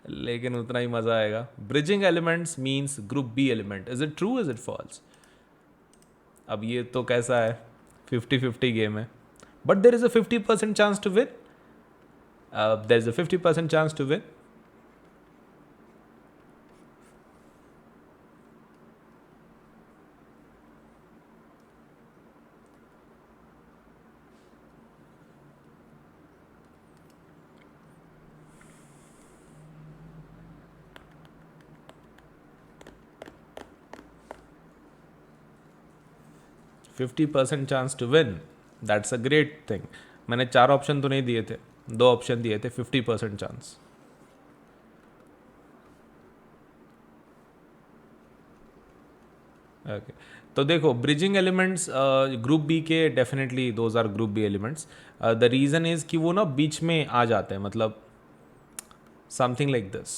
लेकिन उतना ही मजा आएगा। Bridging elements means group B element, is it true is it false? अब ये तो कैसा है, 50-50 गेम है, but there is a 50% chance to win, there is a 50% chance to win. Fifty percent chance to win, that's a great thing. मैंने 4 option तो नहीं दिए थे, 2 ऑप्शन दिए थे, 50% चांस। ओके, तो देखो ब्रिजिंग एलिमेंट्स ग्रुप बी के definitely those are group B elements. The reason is कि वो ना बीच में आ जाते हैं, मतलब समथिंग लाइक दिस,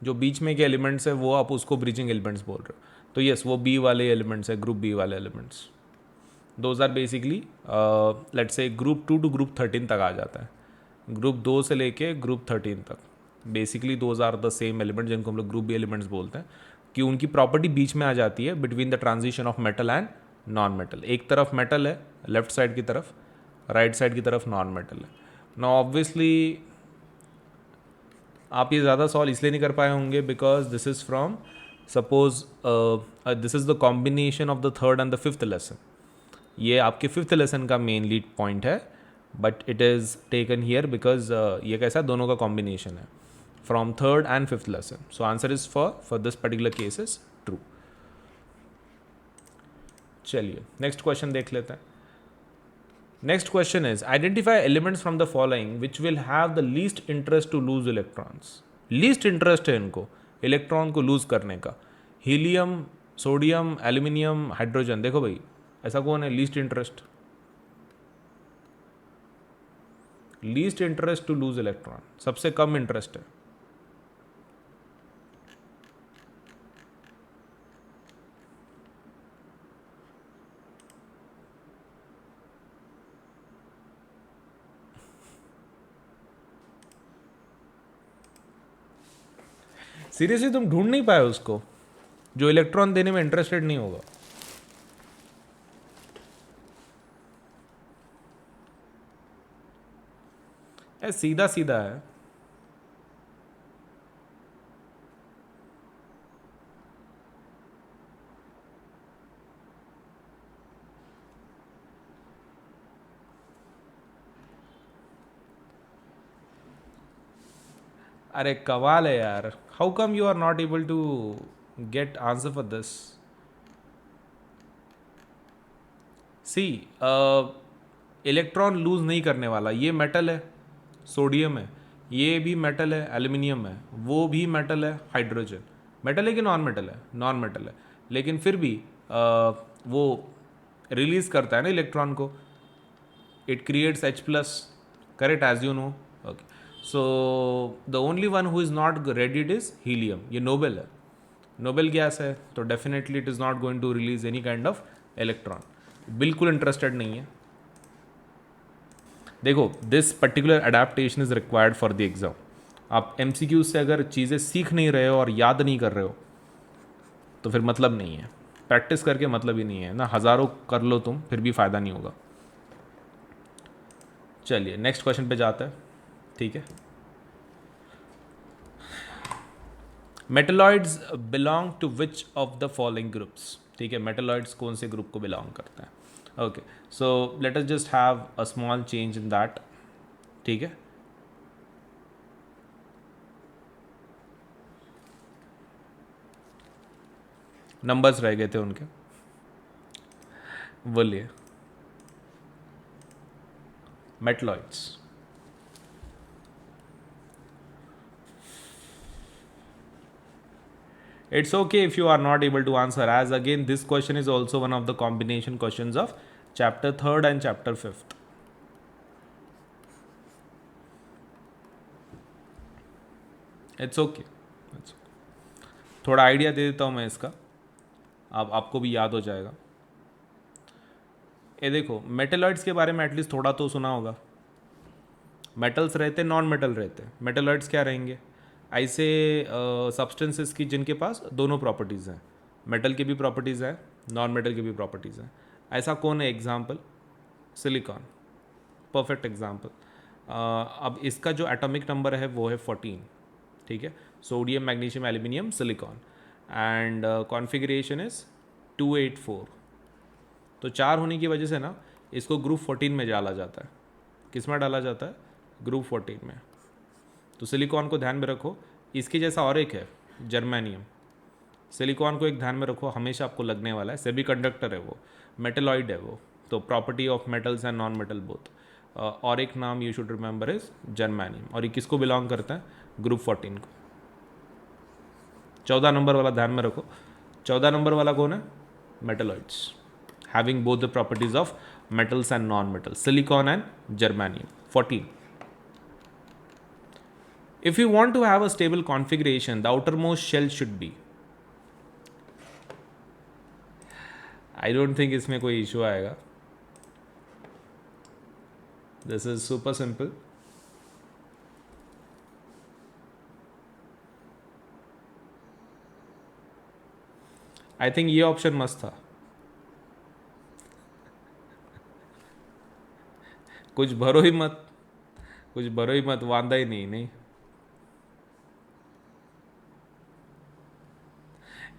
जो बीच में के एलिमेंट्स है वो आप उसको ब्रिजिंग एलिमेंट्स बोल रहे हो। तो यस, वो बी वाले एलिमेंट्स है, ग्रुप बी वाले elements. Those are basically let's say group 2 to group 13 तक आ जाता है, ग्रुप 2 से लेके ग्रुप 13 तक। Basically those are the same element जिनको हम लोग ग्रुप बी एलिमेंट्स बोलते हैं, कि उनकी प्रॉपर्टी बीच में आ जाती है between the transition of metal and non metal. एक तरफ मेटल है लेफ्ट साइड की तरफ, राइट साइड की तरफ नॉन मेटल है। नाउ ऑब्वियसली आप ये ज़्यादा सॉल्व इसलिए नहीं कर पाए होंगे because this is from, suppose this is the combination of the third and the fifth lesson. ये आपके फिफ्थ लेसन का मेन लीड पॉइंट है, but it is taken here because ये कैसा दोनों का कॉम्बिनेशन है from third and fifth lesson. So answer is for this particular case is true. चलिए नेक्स्ट क्वेश्चन देख लेते हैं। Next question is identify elements from the following which will have the least interest to lose electrons. Least interest है इनको electron को lose करने का। Helium, sodium, aluminium, hydrogen. देखो भाई ऐसा कौन है least interest? Least interest to lose electron, सबसे कम इंटरेस्ट है। सीरियसली तुम ढूंढ नहीं पाए उसको जो इलेक्ट्रॉन देने में इंटरेस्टेड नहीं होगा? सीधा सीधा है। अरे कमाल है यार, how come you are not able to get answer for this? See, electron lose नहीं करने वाला ये मेटल है, सोडियम है, ये भी मेटल है, एल्यूमिनियम है, वो भी मेटल है, हाइड्रोजन। मेटल है कि नॉन मेटल है? नॉन मेटल है, लेकिन फिर भी वो रिलीज करता है ना इलेक्ट्रॉन को, it creates H+, correct, as you know. Okay, so the only one who is not readied is helium. ये नोबेल है, नोबेल गैस है, तो definitely it is not going to release any kind of electron, बिल्कुल interested नहीं है। देखो this particular adaptation is required for the exam. आप MCQ से अगर चीज़ें सीख नहीं रहे हो और याद नहीं कर रहे हो तो फिर मतलब नहीं है, प्रैक्टिस करके मतलब ही नहीं है ना, हज़ारों कर लो तुम फिर भी फ़ायदा नहीं होगा। चलिए नेक्स्ट क्वेश्चन पे जाते हैं, ठीक है। Metalloids belong to which of the following groups? ठीक है, मेटलॉइड्स कौन से ग्रुप को बिलोंग करते हैं? Okay, so let us just have a small change in that, ठीक है। नंबर्स रह गए थे उनके, बोलिए। Metalloids, it's okay if you are not able to answer, as again this question is also one of the combination questions of chapter 3rd and chapter 5th. It's okay, थोड़ा idea दे देता हूँ मैं इसका, अब आपको भी याद हो जाएगा। ये देखो, मेटलॉइड्स के बारे में एटलीस्ट थोड़ा तो सुना होगा। मेटल्स रहते, नॉन मेटल रहते। मेटलॉइड्स क्या रहेंगे? ऐसे सब्सटेंसेस की जिनके पास दोनों प्रॉपर्टीज़ हैं, मेटल की भी प्रॉपर्टीज़ हैं, नॉन मेटल की भी प्रॉपर्टीज़ हैं। ऐसा कौन है? Example silicon, perfect example. अब इसका जो एटॉमिक नंबर है वो है 14, ठीक है। Sodium, magnesium, aluminium, silicon, and configuration is 284। तो 4 होने की वजह से ना इसको ग्रुप 14 में डाला जाता है। किस में डाला जाता है? ग्रुप 14 में। तो सिलिकॉन को ध्यान में रखो। इसके जैसा और एक है जर्मेनियम। सिलिकॉन को एक ध्यान में रखो, हमेशा आपको लगने वाला है, सेमी कंडक्टर है वो, मेटलॉइड है वो, तो property of metals and non metal both. और एक नाम you should remember is germanium. और ये किसको बिलोंग करता है? ग्रुप 14 को। 14 नंबर वाला ध्यान में रखो। 14 नंबर वाला कौन है? Metalloids having both the properties of metals and non-metals, silicon and germanium. 14. If you want to have a stable configuration, the outermost shell should be, I don't think इसमें कोई issue आएगा. This is super simple. I think ये option मस्त था। कुछ भरो ही मत, कुछ भरो ही मत, वांदा ही नहीं।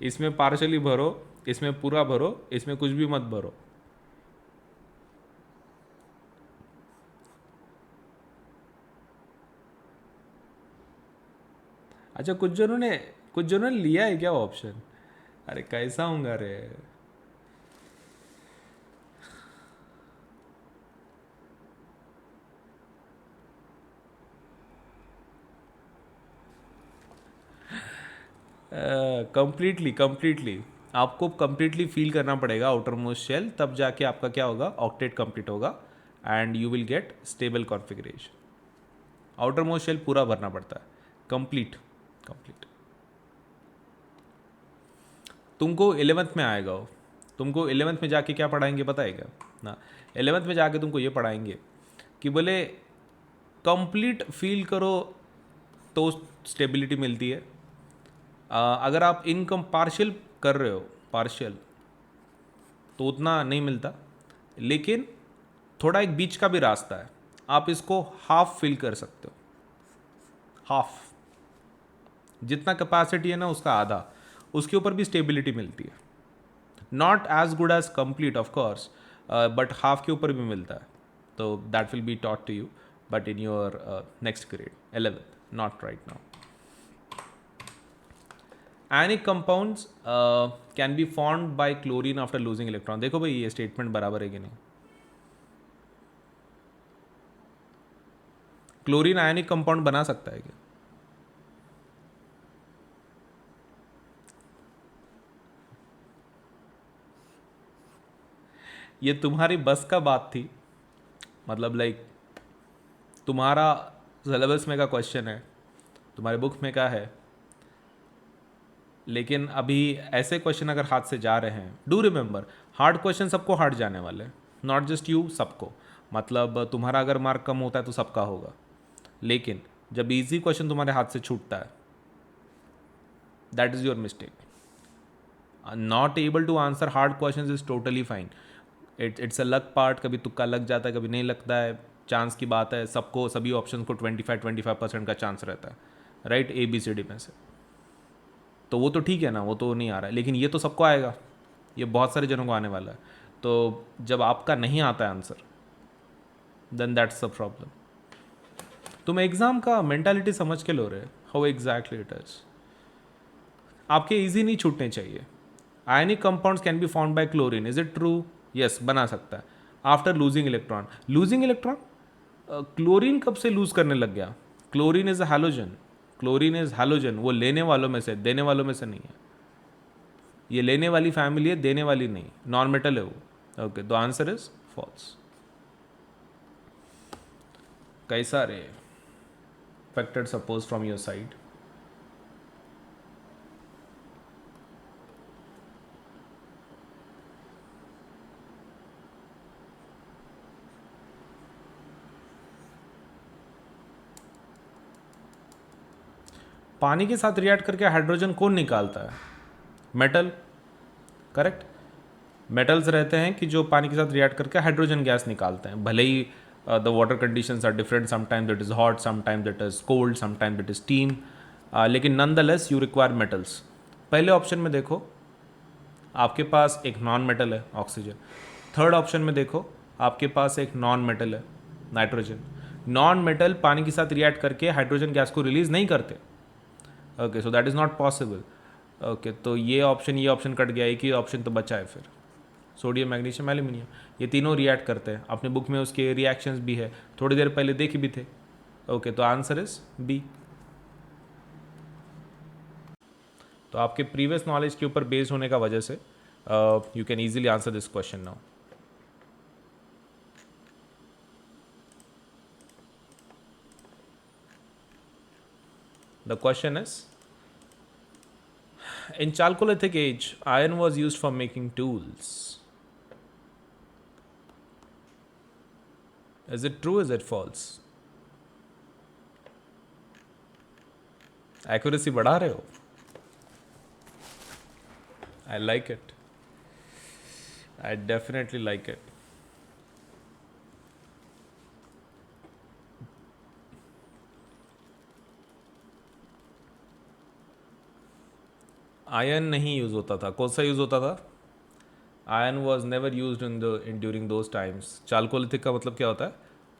इसमें पार्शली भरो, इसमें पूरा भरो, इसमें कुछ भी मत भरो। अच्छा, कुछ जनों ने लिया है क्या ऑप्शन? अरे कैसा हूँगा रे। कंप्लीटली आपको कंप्लीटली फील करना पड़ेगा आउटर मोस्ट शेल, तब जाके आपका क्या होगा? ऑक्टेट कंप्लीट होगा and you will get stable configuration. Outermost shell पूरा भरना पड़ता है, कंप्लीट। तुमको 11th में आएगा वो। तुमको 11th में जाके क्या पढ़ाएंगे पता है क्या? ना, 11th में जाके तुमको ये पढ़ाएंगे कि बोले कंप्लीट फील करो तो स्टेबिलिटी मिलती है। अगर आप इनकम पार्शियल कर रहे हो, पार्शियल, तो उतना नहीं मिलता, लेकिन थोड़ा एक बीच का भी रास्ता है। आप इसको हाफ फिल कर सकते हो, हाफ, जितना कैपेसिटी है ना उसका आधा, उसके ऊपर भी स्टेबिलिटी मिलती है। Not as good as complete of course, but half के ऊपर भी मिलता है। तो that will be taught to you, but in your next grade 11th, not right now. Ionic compounds can be formed by chlorine after losing electron. देखो भाई ये statement बराबर है कि नहीं? क्लोरीन आयनिक कंपाउंड बना सकता है क्या? ये तुम्हारी बस का बात थी, मतलब लाइक तुम्हारा सिलेबस में का क्वेश्चन है, तुम्हारे बुक में का है, लेकिन अभी ऐसे क्वेश्चन अगर हाथ से जा रहे हैं, डू रिमेंबर हार्ड क्वेश्चन सबको हार्ड जाने वाले, नॉट जस्ट यू, सबको। मतलब तुम्हारा अगर मार्क कम होता है तो सबका होगा, लेकिन जब इजी क्वेश्चन तुम्हारे हाथ से छूटता है, that is your mistake. Not able to answer hard question is totally fine. It's a luck part, कभी तुक्का लग जाता है, कभी नहीं लगता है, चांस की बात है। सबको, सभी ऑप्शन को 25% का चांस रहता है, राइट? ABCD में से तो वो तो ठीक है ना, वो तो नहीं आ रहा है, लेकिन ये तो सबको आएगा, ये बहुत सारे जनों को आने वाला है। तो जब आपका नहीं आता है answer, then that's the problem. तुम एग्जाम का मेंटालिटी समझ के लो रहे, हाउ एग्जैक्टली इट इज। आपके इजी नहीं छूटने चाहिए। Ionic compounds can be found by chlorine, is it true? Yes, बना सकता है after losing electron. Losing electron, chlorine कब से लूज करने लग गया? Chlorine is a halogen, chlorine is halogen, वो लेने वालों में से, देने वालों में से नहीं है। ये लेने वाली फैमिली है, देने वाली नहीं, नॉन मेटल है वो। Okay, the answer is false. कैसा रे? Affected suppose from your side. पानी के साथ रिएक्ट करके हाइड्रोजन कौन निकालता है? Metal, correct. मेटल्स रहते हैं कि जो पानी के साथ रिएक्ट करके हाइड्रोजन गैस निकालते हैं, भले ही the water conditions are different, sometime that is hot, sometime that is cold, sometime that is steam, लेकिन nonetheless you require metals. पहले ऑप्शन में देखो आपके पास एक नॉन मेटल है ऑक्सीजन। थर्ड ऑप्शन में देखो आपके पास एक नॉन मेटल है नाइट्रोजन। नॉन मेटल पानी के साथ रिएक्ट करके हाइड्रोजन गैस को रिलीज नहीं करते। Okay, so that is not possible. Okay, तो ये ऑप्शन कट गया, एक ही ऑप्शन तो बचा है फिर, सोडियम, मैग्नीशियम, एल्यूमिनियम। ये तीनों रिएक्ट करते हैं, अपने बुक में उसके रिएक्शंस भी है, थोड़ी देर पहले देखे भी थे। ओके, तो आंसर इज बी। तो आपके प्रीवियस नॉलेज के ऊपर बेस्ड होने का वजह से you can easily answer this question now. The question is, in Chalcolithic age, iron was used for making tools. Is it true? Is it false? Accuracy बढ़ा रहे हो? I like it. I definitely like it. Iron नहीं use होता था, कौन सा use होता था? Iron was never use in during those times. Chalcolithic का मतलब क्या होता है?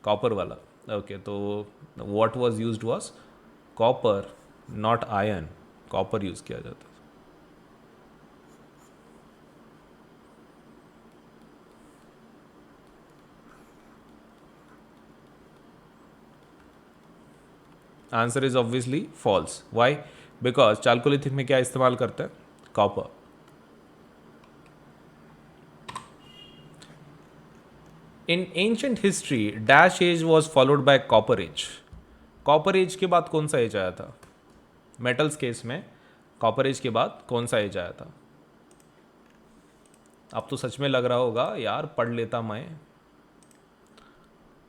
कॉपर वाला। ओके, तो what was use was copper, not iron. Copper use किया जाता था। Answer is obviously false. Why? Because chalcolithic में क्या इस्तेमाल करते हैं? Copper. In ancient history dash age was followed by copper age. Copper age के बाद कौन सा एज आया था? मेटल्स केस में कॉपर एज के बाद कौन सा एज आया था? अब तो सच में लग रहा होगा यार, पढ़ लेता मैं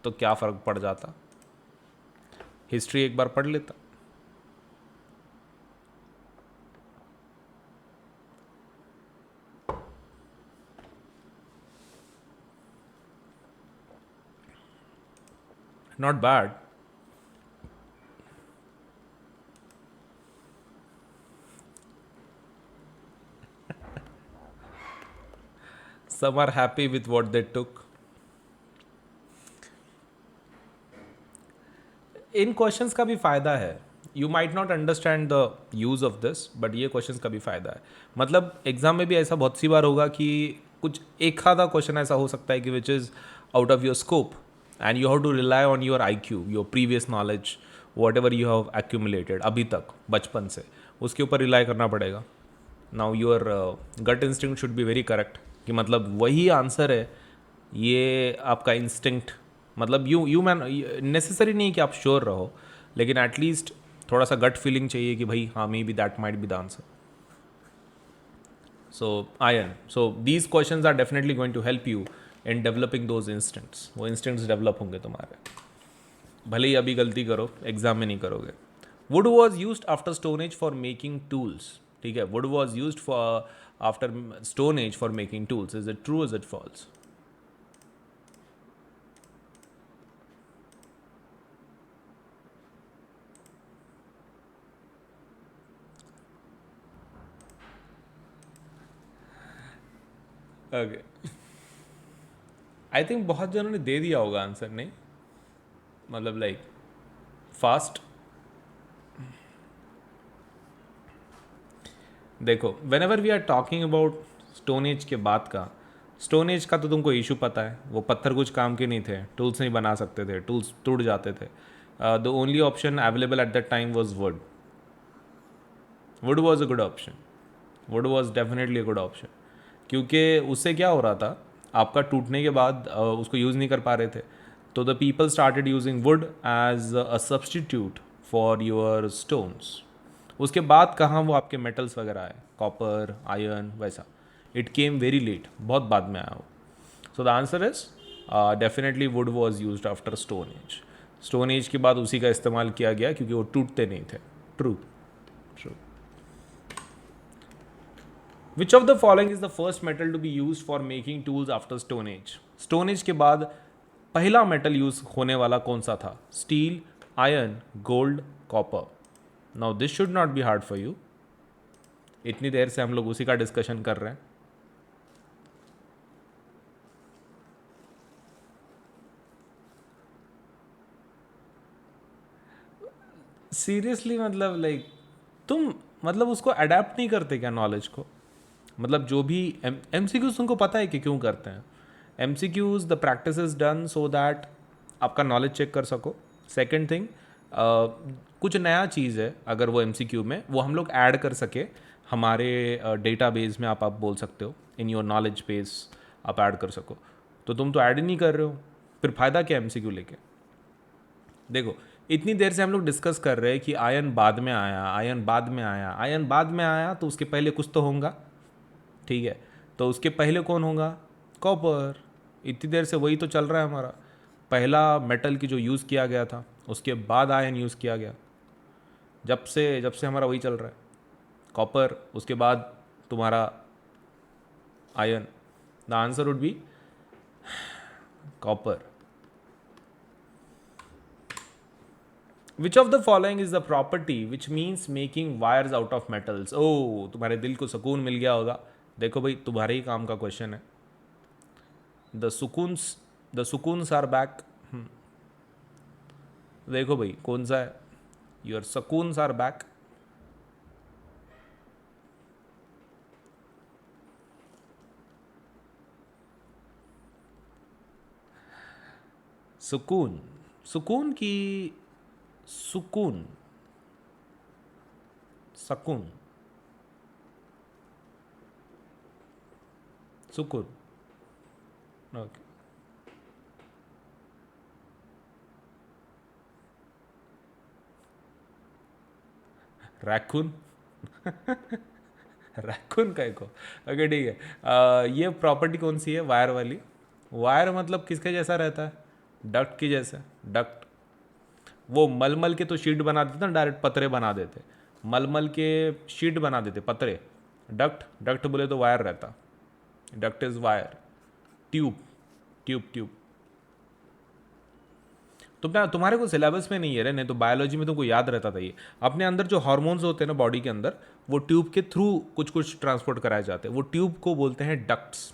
तो क्या फ़र्क पड़ जाता, हिस्ट्री एक बार पढ़ लेता। Not bad. Some are happy with what they took. In questions का भी फ़ायदा है। You might not understand the use of this, but ये क्वेश्चंस का भी फ़ायदा है। मतलब एग्जाम में भी ऐसा बहुत सी बार होगा कि कुछ एक आधा क्वेश्चन ऐसा हो सकता है कि which is out of your scope and you have to rely on your IQ, your previous knowledge, whatever you have accumulated अभी तक बचपन से, उसके ऊपर रिलाई करना पड़ेगा। Now your gut instinct should be very correct कि मतलब वही आंसर है, ये आपका इंस्टिंक्ट, मतलब यू मैन नेसेसरी नहीं कि आप श्योर रहो, लेकिन एटलीस्ट थोड़ा सा गट फीलिंग चाहिए कि भाई हाँ, maybe that might be the answer. So iron, so these questions are definitely going to help you in developing those instincts. वो इंस्टिंक्ट्स डेवलप होंगे तुम्हारे, भले ही अभी गलती करो, एग्जाम में नहीं करोगे। Wood was use after stone age for making tools. ठीक है, wood was use for after stone age for making tools. Is it true? Is it false? Okay, I think बहुत जनों ने दे दिया होगा आंसर, नहीं? मतलब लाइक फास्ट। देखो, whenever we are talking about stone age के बाद का, स्टोन एज का तो तुमको इशू पता है, वो पत्थर कुछ काम के नहीं थे, टूल्स नहीं बना सकते थे, टूल्स टूट जाते थे। The only option available at that time was would. Would was a good option. Would was definitely a good option, क्योंकि उससे क्या हो रहा था, आपका टूटने के बाद उसको यूज़ नहीं कर पा रहे थे, तो the people started using wood as a substitute for your stones. उसके बाद कहाँ वो आपके मेटल्स वगैरह आए, कॉपर, आयरन, वैसा इट केम वेरी लेट, बहुत बाद में आया वो। So the answer is definitely wood was use after stone age. Stone age के बाद उसी का इस्तेमाल किया गया क्योंकि वो टूटते नहीं थे। True. True. Which of the following is the first metal to be used for making tools after Stone Age? Stone Age के बाद पहला मेटल यूज होने वाला कौन सा था? Steel, iron, gold, copper. Now this should not be hard for you. इतनी देर से हम लोग उसी का डिस्कशन कर रहे हैं. सीरियसली मतलब लाइक तुम मतलब उसको अडेप्ट नहीं करते क्या नॉलेज को? मतलब जो भी एमसीक्यूज तुमको पता है कि क्यों करते हैं? MCQs the practice is done so that आपका नॉलेज चेक कर सको. सेकेंड थिंग, कुछ नया चीज़ है अगर वो एमसीक्यू में वो हम लोग ऐड कर सके हमारे डेटाबेस में. आप बोल सकते हो इन योर नॉलेज बेस आप ऐड कर सको. तो तुम तो ऐड ही नहीं कर रहे हो, फिर फ़ायदा क्या एमसीक्यू लेके? देखो इतनी देर से हम लोग डिस्कस कर रहे हैं कि आयन बाद में आया, आयन बाद में आया, आयन बाद में आया, तो उसके पहले कुछ तो होगा. ठीक है, तो उसके पहले कौन होगा? कॉपर. इतनी देर से वही तो चल रहा है हमारा. पहला मेटल की जो यूज़ किया गया था उसके बाद आयन यूज़ किया गया. जब से हमारा वही चल रहा है. कॉपर, उसके बाद तुम्हारा iron. The answer would be copper. Which of the following is the property which means making wires out of metals? Oh, तुम्हारे दिल को सुकून मिल गया होगा. देखो भाई तुम्हारे ही काम का क्वेश्चन है. The sukoons are back. देखो भाई कौन सा है? Your sukoons are back. सुकून, सुकून की सुकून, सकून, सुकून. ओके. रैकून. रैकून का को. ओके ठीक है. ये प्रॉपर्टी कौन सी है? वायर वाली. वायर मतलब किसके जैसा रहता है? डक्ट की जैसा. डक्ट वो मलमल के तो शीट बना देते ना, डायरेक्ट पतरे बना देते. मलमल के शीट बना देते पतरे. डक्ट बोले तो वायर रहता. Duct is wire. ट्यूब. तुम्हारे को सिलेबस में नहीं है रे, नहीं तो बायोलॉजी में तुमको याद रहता था ये. अपने अंदर जो हार्मोन्स होते हैं ना बॉडी के अंदर, वो ट्यूब के थ्रू कुछ ट्रांसपोर्ट कराए जाते हैं. वो ट्यूब को बोलते हैं ducts.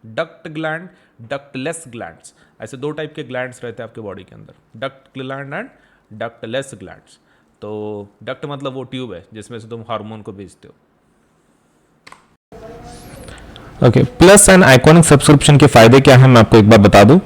Duct gland, ductless glands. ऐसे दो टाइप के ग्लैंड्स रहते हैं आपके बॉडी के अंदर, duct gland and ductless glands. तो डक्ट मतलब वो ट्यूब है जिसमें से तुम हार्मोन को भेजते हो. Okay, plus and iconic subscription के फायदे क्या हैं मैं आपको एक बार बता दूं.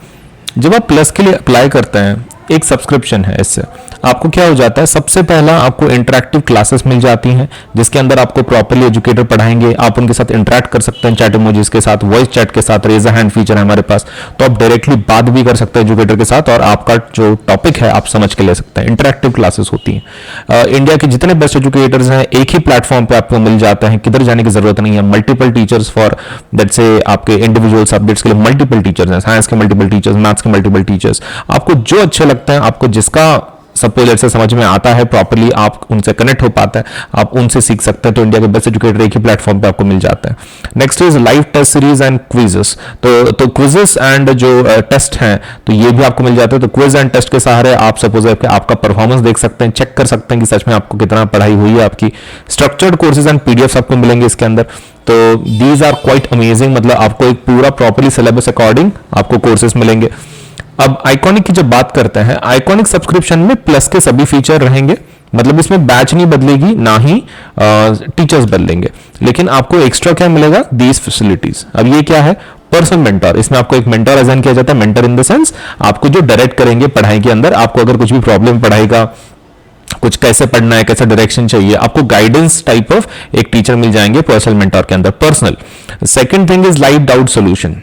जब आप प्लस के लिए अप्लाई करते हैं, एक सब्सक्रिप्शन है, इससे आपको क्या हो जाता है? सबसे पहला आपको इंटरेक्टिव क्लासेस मिल जाती हैं जिसके अंदर आपको प्रॉपर्ली एजुकेटर पढ़ाएंगे. आप उनके साथ इंटरेक्ट कर सकते हैं चैट इमोजीज के साथ, वॉइस चैट के साथ, रेज अ हैंड फीचर है हमारे पास, तो आप डायरेक्टली बात भी कर सकते हैं एजुकेटर के साथ और आपका जो टॉपिक है आप समझ के ले सकते हैं. इंटरेक्टिव क्लासेस होती हैं. इंडिया के जितने बेस्ट एजुकेटर्स हैं एक ही प्लेटफॉर्म पर आपको मिल जाते हैं, किधर जाने की जरूरत नहीं है. मल्टीपल टीचर्स फॉर दैट से आपके इंडिविजुअल सब्जेक्ट्स के लिए मल्टीपल टीचर्स हैं. साइंस के मल्टीपल टीचर्स, मैथ्स के मल्टीपल टीचर्स. आपको जो अच्छे लगते हैं, आपको जिसका सपोज से समझ में आता है प्रॉपर्ली, आप उनसे कनेक्ट हो पाते हैं, आप उनसे सीख सकते हैं. तो इंडिया के बेस्ट एजुकेटर एक ही प्लेटफॉर्म पे आपको मिल जाता है. Next is live test series and quizzes. तो क्विजेस एंड जो टेस्ट हैं तो ये भी आपको मिल जाते हैं. तो क्विज एंड टेस्ट के सहारे आप सपोज आपका परफॉर्मेंस देख सकते हैं, चेक कर सकते हैं कि सच में आपको कितना पढ़ाई हुई है आपकी. स्ट्रक्चर्ड कोर्सेज एंड पीडीएफ आपको मिलेंगे इसके अंदर. तो दीज आर क्वाइट अमेजिंग. मतलब आपको एक पूरा प्रॉपर्ली सिलेबस अकॉर्डिंग आपको कोर्सेज मिलेंगे. अब आइकॉनिक की जब बात करते हैं, आइकॉनिक सब्सक्रिप्शन में प्लस के सभी फीचर रहेंगे. मतलब इसमें बैच नहीं बदलेगी, ना ही टीचर्स बदलेंगे, लेकिन आपको एक्स्ट्रा क्या मिलेगा? These facilities. अब ये क्या है? Personal mentor. इसमें आपको एक मेंटर असाइन किया जाता है. मेंटर इन द सेंस आपको जो डायरेक्ट करेंगे पढ़ाई के अंदर. आपको अगर कुछ भी प्रॉब्लम पढ़ाई का, कुछ कैसे पढ़ना है, कैसा डायरेक्शन चाहिए, आपको गाइडेंस टाइप ऑफ एक टीचर मिल जाएंगे पर्सनल मेंटर के अंदर. Personal. Second thing is live doubt solution.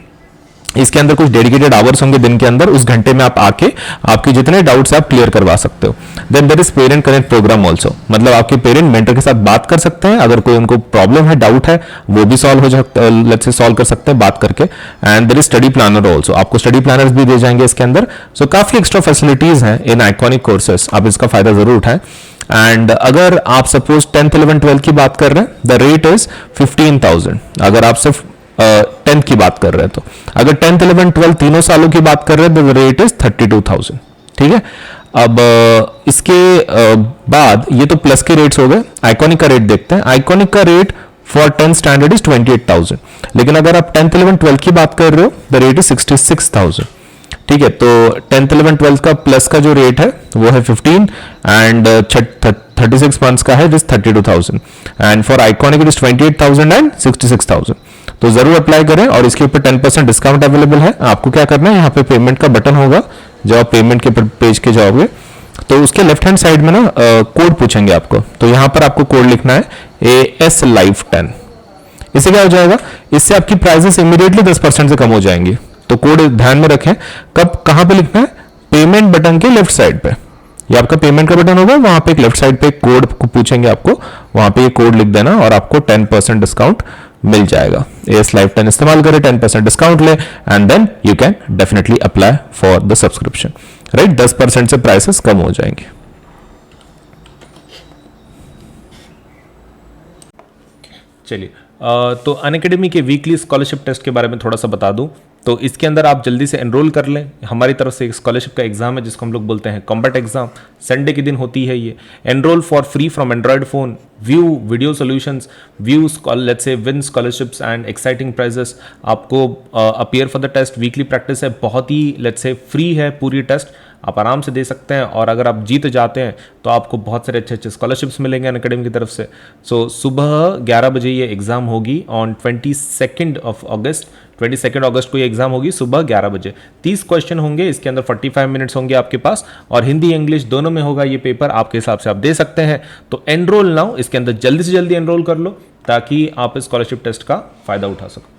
इसके अंदर कुछ डेडिकेटेड आवर्स होंगे दिन के अंदर, उस घंटे में आप आके आपके जितने डाउट्स आप क्लियर करवा सकते हो. Then there is parent connect program also. मतलब आपके पेरेंट मेंटर के साथ बात कर सकते हैं, अगर कोई उनको प्रॉब्लम है, डाउट है, वो भी सॉल्व हो सकता, लेट्स से सॉल्व कर सकते हैं बात करके. And there is study planner also. आपको स्टडी प्लानर्स भी दिए जाएंगे इसके अंदर. सो काफी एक्स्ट्रा फैसिलिटीज हैं इन आइकॉनिक कोर्सेस. आप इसका फायदा जरूर उठाएं. एंड अगर आप सपोज 10th 11th 12th की बात कर रहे हैं, द रेट इज 15,000। अगर आप सिर्फ 10th की बात कर रहे हैं तो अगर 10th 11th 12th तीनों सालों की बात कर रहे हैं तो द रेट इज 32,000। ठीक है, अब इसके बाद ये तो प्लस के रेट्स हो गए। आइकॉनिक का रेट देखते हैं। आइकॉनिक का rate for 10th standard is 28,000, लेकिन अगर आप 10th 11th 12th की बात कर रहे हो द रेट इज 66,000। ठीक है, तो 10th 11th 12th का प्लस का जो रेट है वो है 15 एंड 36 मंथ्स का है it is 32,000 and for iconic it is 28,000 and 66,000। तो जरूर अप्लाई करें और इसके ऊपर 10% डिस्काउंट अवेलेबल है। आपको क्या करना है, यहाँ पे पेमेंट का बटन होगा, जब आप पेमेंट के पेज के जाओगे तो उसके लेफ्ट हैंड साइड में ना कोड पूछेंगे आपको, तो यहाँ पर आपको कोड लिखना है AS Life 10। इससे क्या हो जाएगा, इससे आपकी प्राइसेस इमीडिएटली 10% से कम हो जाएंगी। तो कोड ध्यान में रखें, कब कहां पे लिखना है, पेमेंट बटन के लेफ्ट साइड पे। ये आपका पेमेंट का बटन होगा, वहां पे एक लेफ्ट साइड पे कोड पूछेंगे आपको, वहां पे ये कोड लिख देना और आपको 10% डिस्काउंट मिल जाएगा। AS Life 10 इस्तेमाल करें, 10% डिस्काउंट ले and then you can definitely apply for the subscription. Right, 10% से प्राइसेस कम हो जाएंगे। चलिए, तो अनअकैडमी के वीकली स्कॉलरशिप टेस्ट के बारे में थोड़ा सा बता दूं। तो इसके अंदर आप जल्दी से एनरोल कर लें। हमारी तरफ से एक स्कॉलरशिप का एग्जाम है जिसको हम लोग बोलते हैं कॉम्बैट एग्जाम। संडे के दिन होती है ये। Enrol for free from Android phone, view video solutions, view let's say win scholarships and exciting prizes. आपको appear for the test, weekly practice है, बहुत ही लेट्स से फ्री है पूरी टेस्ट, आप आराम से दे सकते हैं। और अगर आप जीत जाते हैं तो आपको बहुत सारे अच्छे अच्छे स्कॉलरशिप्स मिलेंगे अनअकैडमी की तरफ से। सो सुबह 11 बजे ये एग्ज़ाम होगी ऑन 22 अगस्त। 22 अगस्त को ये एग्जाम होगी सुबह 11 बजे। 30 क्वेश्चन होंगे, इसके अंदर 45 मिनट्स होंगे आपके पास, और हिंदी इंग्लिश दोनों में होगा ये पेपर। आपके हिसाब से आप दे सकते हैं। तो एनरोल नाउ, इसके अंदर जल्दी से जल्दी एनरोल कर लो ताकि आप इस स्कॉलरशिप टेस्ट का फायदा उठा सको।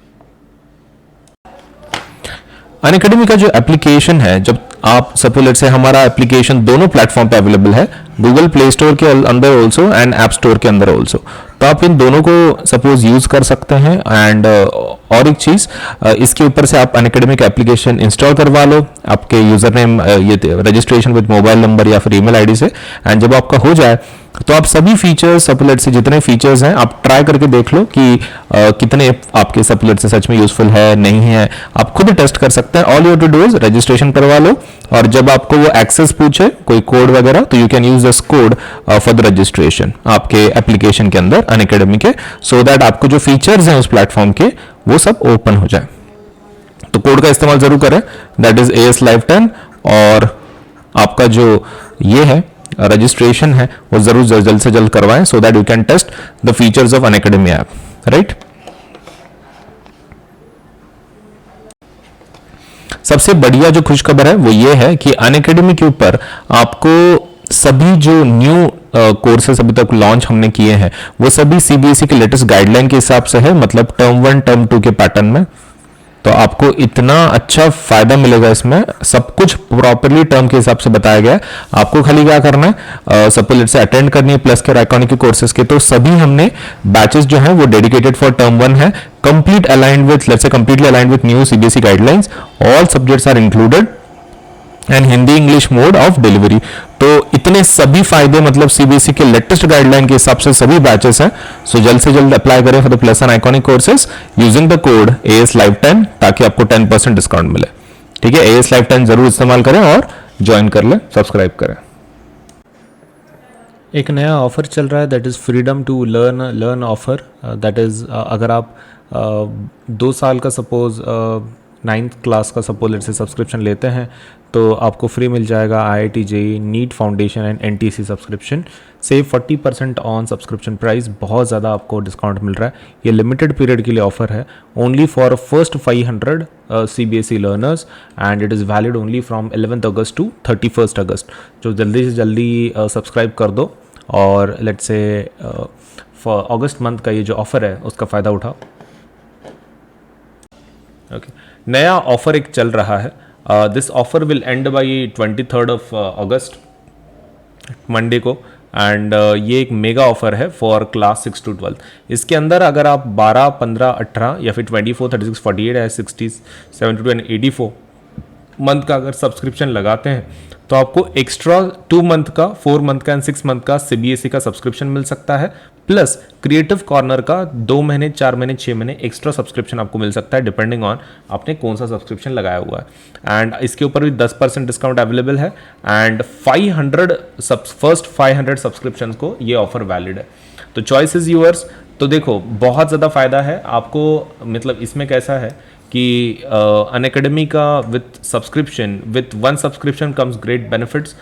अनअकैडमी का जो एप्लीकेशन है, जब आप सपोज लेट्स से हमारा एप्लीकेशन दोनों प्लेटफॉर्म पे अवेलेबल है, गूगल प्ले स्टोर के अंदर ऑल्सो एंड ऐप स्टोर के अंदर ऑल्सो, तो आप इन दोनों को सपोज यूज कर सकते हैं। एंड और एक चीज, इसके ऊपर से आप अनअकैडमी का एप्लीकेशन इंस्टॉल करवा लो, आपके यूजर नेम ये रजिस्ट्रेशन विद मोबाइल नंबर या फिर ईमेल आईडी से। एंड जब आपका हो जाए तो आप सभी फीचर्स सपोलेट से जितने फीचर्स हैं आप ट्राई करके देख लो कि कितने आपके सपोलेट से सच में यूजफुल है नहीं है। आप खुद टेस्ट कर सकते हैं। All you to do is registration करवा लो, और जब आपको वो एक्सेस पूछे कोई कोड वगैरह तो you can use this code for the registration आपके एप्लीकेशन के अंदर अनअकैडमी के, सो दैट आपको जो फीचर्स हैं उस प्लेटफॉर्म के वो सब ओपन हो जाए। तो कोड का इस्तेमाल जरूर करें, दैट इज AS Life 10। और आपका जो ये है रजिस्ट्रेशन है वो जरूर जल्द से जल्द करवाएं, so that you can test the features of Unacademy app. Right, सबसे बढ़िया जो खुशखबर है वो ये है कि अनअकैडमी के ऊपर आपको सभी जो न्यू कोर्सेस अभी तक लॉन्च हमने किए हैं वो सभी CBSE के लेटेस्ट गाइडलाइन के हिसाब से है, मतलब टर्म 1 टर्म 2 के पैटर्न में। तो आपको इतना अच्छा फायदा मिलेगा इसमें, सब कुछ प्रॉपरली टर्म के हिसाब से बताया गया है। आपको खाली क्या करना है, सपोज से अटेंड करनी है प्लस के और आइकॉनिक के कोर्सेज के। तो सभी हमने बैचेस जो हैं वो डेडिकेटेड फॉर टर्म 1 है, complete aligned with let's say completely aligned with new CBSE guidelines, all subjects are included and Hindi English mode of delivery. तो इतने सभी फायदे मतलब CBSE के लेटेस्ट गाइडलाइन के हिसाब से सभी बैचेस हैं। सो जल्द से जल्द अप्लाई करें for the plus and iconic courses using the code AS Life 10 ताकि आपको 10% डिस्काउंट मिले। ठीक है, AS Life 10 जरूर इस्तेमाल करें और ज्वाइन कर लें, सब्सक्राइब करें। एक नया ऑफर चल रहा है, that is freedom to learn offer. That is अगर आप 2 साल का सपोज 9th क्लास का सपोज लेट से सब्सक्रिप्शन लेते हैं तो आपको फ्री मिल जाएगा IIT JEE NEET foundation and NTC subscription. Save 40% on subscription price, बहुत ज़्यादा आपको डिस्काउंट मिल रहा है। ये लिमिटेड पीरियड के लिए ऑफर है, only for first 500 CBSE learners and it is valid only from 11th August to 31st August. जो जल्दी से जल्दी सब्सक्राइब कर दो और लेट्स से अगस्त मंथ का ये जो ऑफर है उसका फ़ायदा उठाओ। ओके, नया ऑफर एक चल रहा है। This offer will and by 23rd of August, Monday को। एंड ये एक मेगा ऑफर है फॉर क्लास 6 to 12। इसके अंदर अगर आप 12, 15, 18 या फिर 24, 36, 48 या 60, 72 एंड 84 मंथ का अगर सब्सक्रिप्शन लगाते हैं तो आपको एक्स्ट्रा 2 मंथ का, 4 मंथ का एंड 6 मंथ का सीबीएसई का सब्सक्रिप्शन मिल सकता है, प्लस क्रिएटिव कॉर्नर का 2 महीने, 4 महीने, 6 महीने एक्स्ट्रा सब्सक्रिप्शन आपको मिल सकता है, डिपेंडिंग ऑन आपने कौन सा सब्सक्रिप्शन लगाया हुआ है। एंड इसके ऊपर भी 10% डिस्काउंट अवेलेबल है, एंड 500 फर्स्ट 500 सब्सक्रिप्शन को ये ऑफर वैलिड है। तो चॉइस इज यूअर्स। तो देखो बहुत ज़्यादा फायदा है आपको, मतलब इसमें कैसा है कि अनअकैडमी का with subscription, with 1 subscription comes great benefits.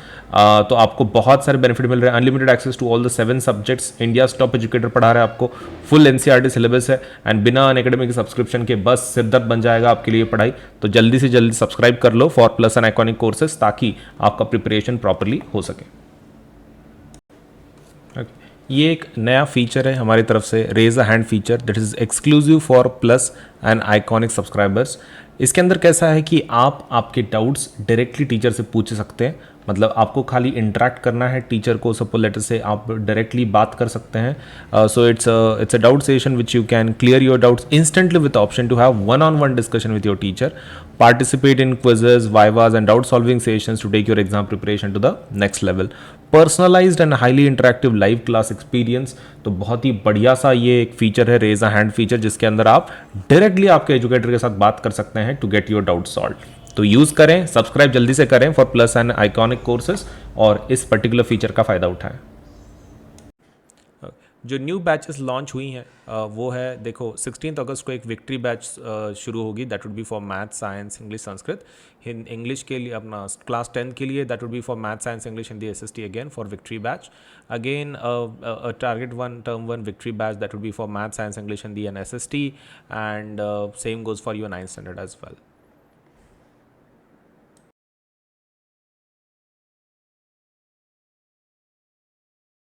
तो आपको बहुत सारे बेनिफिट मिल रहे हैं, unlimited access to all the 7 subjects, India top educator पढ़ा रहा है आपको, फुल एनसीईआरटी सिलेबस है, एंड बिना अनअकैडमी के सब्सक्रिप्शन के बस सिरदर्द बन जाएगा आपके लिए पढ़ाई। तो जल्दी से जल्दी सब्सक्राइब कर लो for plus and iconic courses, ताकि आपका प्रिपरेशन प्रॉपरली हो सके। ये एक नया फीचर है हमारी तरफ से, raise a hand feature, that is exclusive for plus and iconic subscribers. इसके अंदर कैसा है कि आप आपके डाउट्स डायरेक्टली टीचर से पूछ सकते हैं, मतलब आपको खाली इंटरेक्ट करना है टीचर को, सपोज लेटर से आप डायरेक्टली बात कर सकते हैं। So it's a doubt session which you can clear your doubts instantly with option to have one-on-one discussion with your teacher, participate in quizzes, vivas and doubt solving sessions to take your exam preparation to the next level, personalised and highly interactive live class experience. तो बहुत ही बढ़िया सा ये एक feature है, raise a hand feature, जिसके अंदर आप डायरेक्टली आपके एजुकेटर के साथ बात कर सकते हैं to get your doubt solve. तो यूज़ करें, सब्सक्राइब जल्दी से करें for plus and iconic courses, और इस पर्टिकुलर फीचर का फ़ायदा उठाएं। जो न्यू बैचेस लॉन्च हुई हैं वो है, देखो 16 अगस्त को एक विक्ट्री बैच शुरू होगी, that would B for math, science, English, Sanskrit. English के लिए अपना क्लास 10 के लिए that would B for math, science, English, Hindi, SST again for victory batch. Again target 1 term 1 victory batch, that would B for math, science, English, Hindi and SST, and same goes for your 9th standard as well.